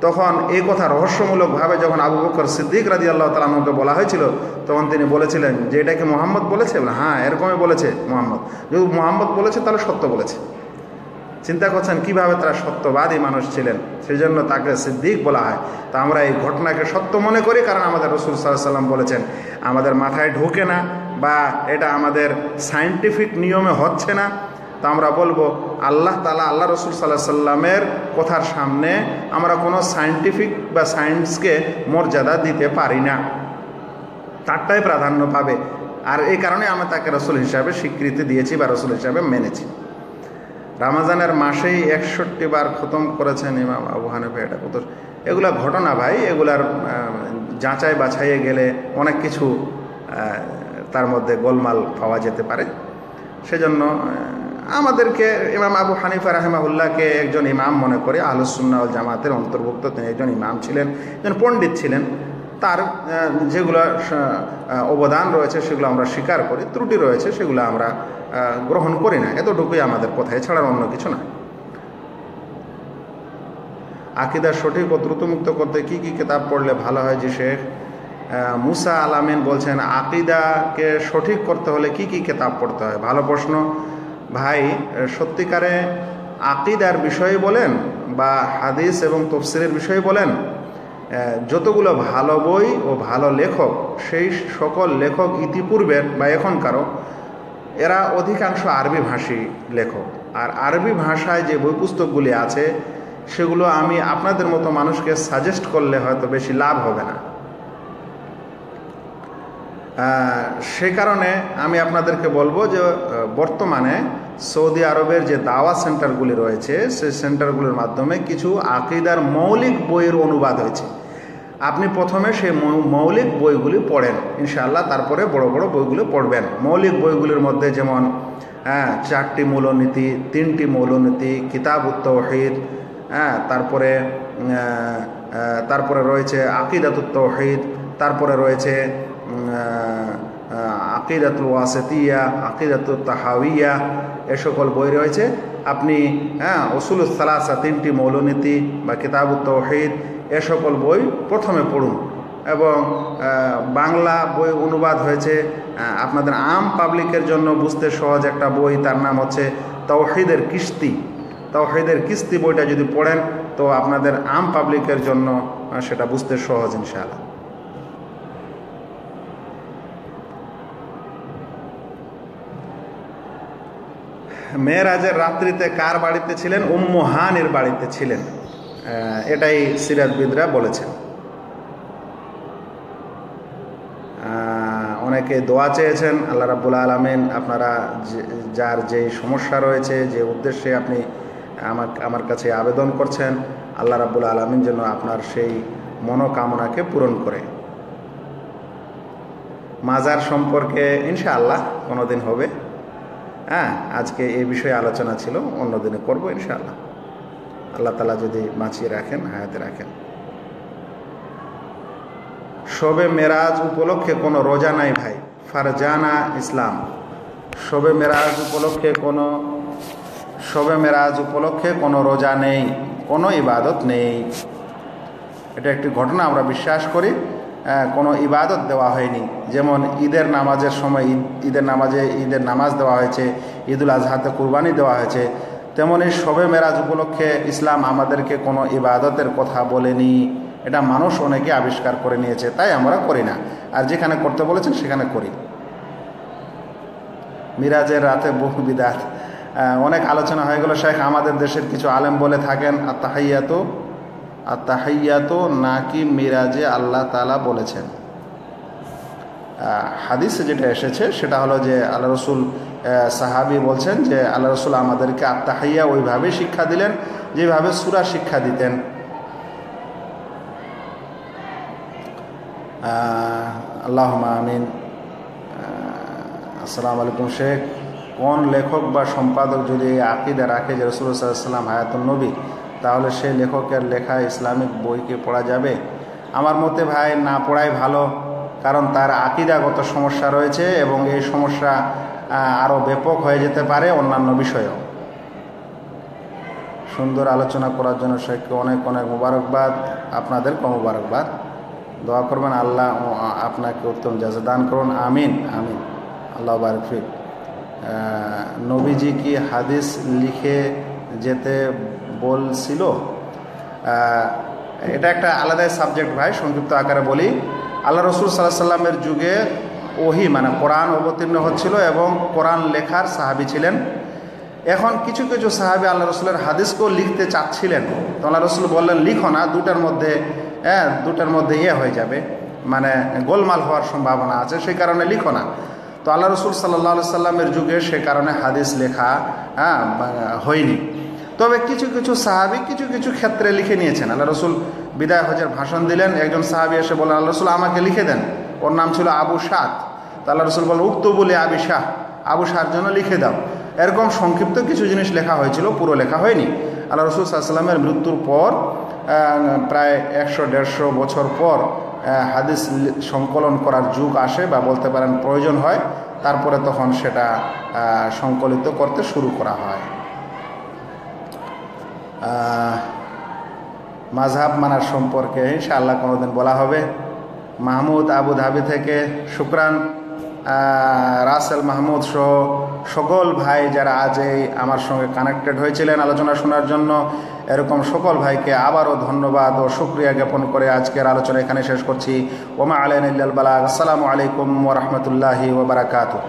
[SPEAKER 1] তখন এই কথা রহস্যমূলকভাবে যখন আবু বকর সিদ্দিক রাদিয়াল্লাহু তাআলা আনহুকে বলা হয়েছিল, তখন তিনি বলেছিলেন যে এটা কি মোহাম্মদ বলেছে? হ্যাঁ, এরকমই বলেছে মোহাম্মদ। যদি মোহাম্মদ বলেছে তাহলে সত্য বলেছে। চিন্তা করছেন কিভাবে তারা সত্যবাদী মানুষ ছিলেন, সেই জন্য তাকে সিদ্দিক বলা হয়। তো আমরা এই ঘটনাকে সত্য মনে করি, কারণ আমাদের রাসূল সাল্লাল্লাহু আলাইহি ওয়াসাল্লাম বলেছেন। আমাদের মাথায় ঢোকে না বা এটা আমাদের সায়েন্টিফিক নিয়মে হচ্ছে না, তো আমরা বলবো আল্লাহ তাআলা, আল্লাহ রাসূল সাল্লাল্লাহু আলাইহি ওয়াসাল্লামের কথার সামনে আমরা কোনো সায়েন্টিফিক বা সায়েন্সকে মর্যাদা দিতে পারি না, তারটাই প্রাধান্য পাবে। আর এই কারণে আমরা তাকে রাসূল হিসাবে স্বীকৃতি দিয়েছি বা রাসূল হিসাবে মেনেছি। রমজানের মাসেই 61 বার খতম করেছেন ইমাম আবু হানিফা, এটা কত এগুলা ঘটনা ভাই, এগুলার যাচাই বাছাইয়ে গেলে অনেক কিছু তার মধ্যে গোলমাল পাওয়া যেতে পারে। সেজন্য আমাদেরকে ইমাম আবু হানিফা রাহিমাহুল্লাহকে একজন ইমাম মনে করে, আহলুস সুন্নাহ ওয়াল জামাতের অন্তর্ভুক্ত তিনি একজন ইমাম ছিলেন, একজন পণ্ডিত ছিলেন। তার যেগুলো অবদান রয়েছে সেগুলো আমরা স্বীকার করি, ত্রুটি রয়েছে সেগুলো আমরা গ্রহণ করি না, এতটুকুই আমাদের কথা, এছাড়া অন্য কিছু না। আকীদা সঠিক ও ত্রুটিমুক্ত করতে কি কি কিতাব পড়লে ভালো হয়? যে শেখ মুসা আলামিন বলছেন আকীদাকে সঠিক করতে হলে কি কি কিতাব পড়তে হয়? ভালো প্রশ্ন ভাই। সত্যিকারে আকীদার বিষয়ে বলেন বা হাদিস এবং তাফসীরের বিষয়ে বলেন, যতগুলো ভালো বই ও ভালো লেখক, সেই সকল লেখক ইতিপূর্বের বা এখনকারও, এরা অধিকাংশ আরবি ভাষী লেখক। আর আরবি ভাষায় যে বই পুস্তকগুলি আছে সেগুলো আমি আপনাদের মতো মানুষকে সাজেস্ট করলে হয়তো বেশি লাভ হবে না। সে কারণে আমি আপনাদেরকে বলবো যে বর্তমানে সৌদি আরবের যে দাওয়া সেন্টারগুলি রয়েছে, সেই সেন্টারগুলির মাধ্যমে কিছু আকীদার মৌলিক বইয়ের অনুবাদ হয়েছে। আপনি প্রথমে সেই মৌলিক বইগুলি পড়েন ইনশাআল্লাহ, তারপরে বড় বড় বইগুলো পড়বেন। মৌলিক বইগুলির মধ্যে যেমন 4টি মূলনীতি, 3টি মূলনীতি, কিতাবুত তাওহীদ, তারপরে রয়েছে আকিদাতুত তাওহীদ, তারপরে রয়েছে আকিদাতুল ওয়াসিতিয়া, আকিদাতুত তাহাওয়িয়া, এ সকল বই রয়েছে। আপনি উসুলুস সালাসা, 3টি মৌলনীতি বা কিতাবুত তাওহীদ, এ সকল বই প্রথমে পড়ুন। এবং বাংলা বই অনুবাদ হয়েছে আপনাদের আম পাবলিকের জন্য বুঝতে সহজ একটা বই, তার নাম হচ্ছে তাওহীদের কিস্তি। তাওহীদের কিস্তি বইটা যদি পড়েন তো আপনাদের আম পাবলিকের জন্য সেটা বুঝতে সহজ ইনশাআল্লাহ। মেরাজের রাত্রিতে কার বাড়িতে ছিলেন? উম্মু হানির বাড়িতে ছিলেন, এটাই সিরাতবিদরা বলেছেন। অনেকে দোয়া চেয়েছেন, আল্লাহ রাব্বুল আলামিন আপনারা যার যে সমস্যা রয়েছে, যে উদ্দেশ্যে আপনি আমার কাছে আবেদন করছেন, আল্লাহ রাব্বুল আলামিন যেন আপনার সেই মনোকামনাকে পূরণ করে। মাজার সম্পর্কে ইনশাআল্লাহ কোনোদিন হবে। আজকে এই বিষয়ে আলোচনা ছিল, অন্য দিনে করবো ইনশাআল্লাহ, আল্লাহ তাআলা যদি বাঁচিয়ে রাখেন, হায়াতে রাখেন। শবে মেরাজ উপলক্ষে কোনো রোজা নাই ভাই। ফারজানা ইসলাম, শবে মেরাজ উপলক্ষে কোনো রোজা নেই, কোনো ইবাদত নেই। এটা একটি ঘটনা, আমরা বিশ্বাস করি কোনো ইবাদত দেওয়া হয়নি। যেমন ঈদের নামাজের সময় ঈদের নামাজ দেওয়া হয়েছে, ঈদুল আজহাতে কুরবানি দেওয়া হয়েছে, তেমনি শবে মেরাজ উপলক্ষে ইসলাম আমাদেরকে কোনো ইবাদতের কথা বলেনি। এটা মানুষ অনেকে আবিষ্কার করে নিয়েছে, তাই আমরা করি না। আর যেখানে করতে বলেছেন সেখানে করি। মিরাজের রাতে বহু বিদাত, অনেক আলোচনা হয়ে গেল। শেখ আমাদের দেশের কিছু আলেম বলে থাকেন আত্তাহিয়াতু নাকি মিরাজে আল্লাহ তাআলা বলেছেন। হাদিসে যেটা এসেছে সেটা হলো যে আল্লাহ রসুল, সাহাবী বলছেন যে আল্লাহ রসুল আমাদেরকে আত্তাহিয়া ওইভাবে শিক্ষা দিলেন যেভাবে সূরা শিক্ষা দিতেন। আল্লাহুম্মা আমিন। আসসালামু আলাইকুম শেখ, কোন লেখক বা সম্পাদক যদি এই আকীদা রাখে যে রাসূলুল্লাহ সাল্লাল্লাহু আলাইহি ওয়াসাল্লাম হায়াতুন নবী, তাহলে সেই লেখকের লেখা ইসলামিক বইকে পড়া যাবে? আমার মতে ভাই না পড়াই ভালো, কারণ তার আকীদাগত সমস্যা রয়েছে এবং এই সমস্যা আরও ব্যাপক হয়ে যেতে পারে অন্যান্য বিষয়েও। সুন্দর আলোচনা করার জন্য শেখকে অনেক অনেক মোবারকবাদ, আপনাদেরকেও মোবারকবাদ। দোয়া করবেন আল্লাহ আপনাকে উত্তম জাযা দান করুন, আমিন আমিন। আল্লাহ বারিক ফিক। নবীজি কি হাদিস লিখে যেতে বলছিল। এটা একটা আলাদাই সাবজেক্ট ভাই, সংক্ষিপ্ত আকারে বলি। আল্লাহ রসুল সাল্লাল্লাহু আলাইহি সাল্লামের যুগে ওহী মানে কোরআন অবতীর্ণ হচ্ছিল এবং কোরআন লেখার সাহাবী ছিলেন। এখন কিছু কিছু সাহাবী আল্লাহ রসুলের হাদিসকেও লিখতে চাচ্ছিলেন, তো আল্লাহ রসুল বললেন লিখো না, দুটার মধ্যে হয়ে যাবে, মানে গোলমাল হওয়ার সম্ভাবনা আছে, সেই কারণে লিখো না। তো আল্লাহ রসুল সাল্লাল্লাহু আলাইহি সাল্লামের যুগে সে কারণে হাদিস লেখা হয়নি। তবে কিছু কিছু সাহাবী কিছু কিছু ক্ষেত্রে লিখে নিয়েছেন। আল্লাহ রসুল বিদায় হজের ভাষণ দিলেন, একজন সাহাবী এসে বললেন আল্লাহ রসুল আমাকে লিখে দেন। ওর নাম ছিল আবু শাহ। তো আল্লাহ রসুল বললেন উক্তু বলে আবি শাহ, আবু শাহর জন্য লিখে দাও। এরকম সংক্ষিপ্ত কিছু জিনিস লেখা হয়েছিল, পুরো লেখা হয়নি। আল্লাহ রসুল সাল্লাল্লাহু আলাইহি সাল্লামের মৃত্যুর পর প্রায় 100-150 বছর পর হাদিস সংকলন করার যুগ আসে বা বলতে পারেন প্রয়োজন হয়, তারপরে তখন সেটা সংকলিত করতে শুরু করা হয়। মাযহাব মানার সম্পর্কে ইনশাআল্লাহ কোনোদিন বলা হবে। মাহমুদ আবুধাবি থেকে শুকরান, রাসেল মাহমুদ সহ সকল ভাই যারা আজ এই আমার সঙ্গে কানেক্টেড হয়েছিলেন আলোচনা শোনার জন্য, এরকম সকল ভাইকে আবারও ধন্যবাদ ও শুকরিয়া জ্ঞাপন করে আজকের আলোচনা এখানে শেষ করছি। ওমা আলাইনা ইল্লাল বালাগ। আসসালামু আলাইকুম ওয়া রাহমাতুল্লাহি ওয়া বারাকাতুহু।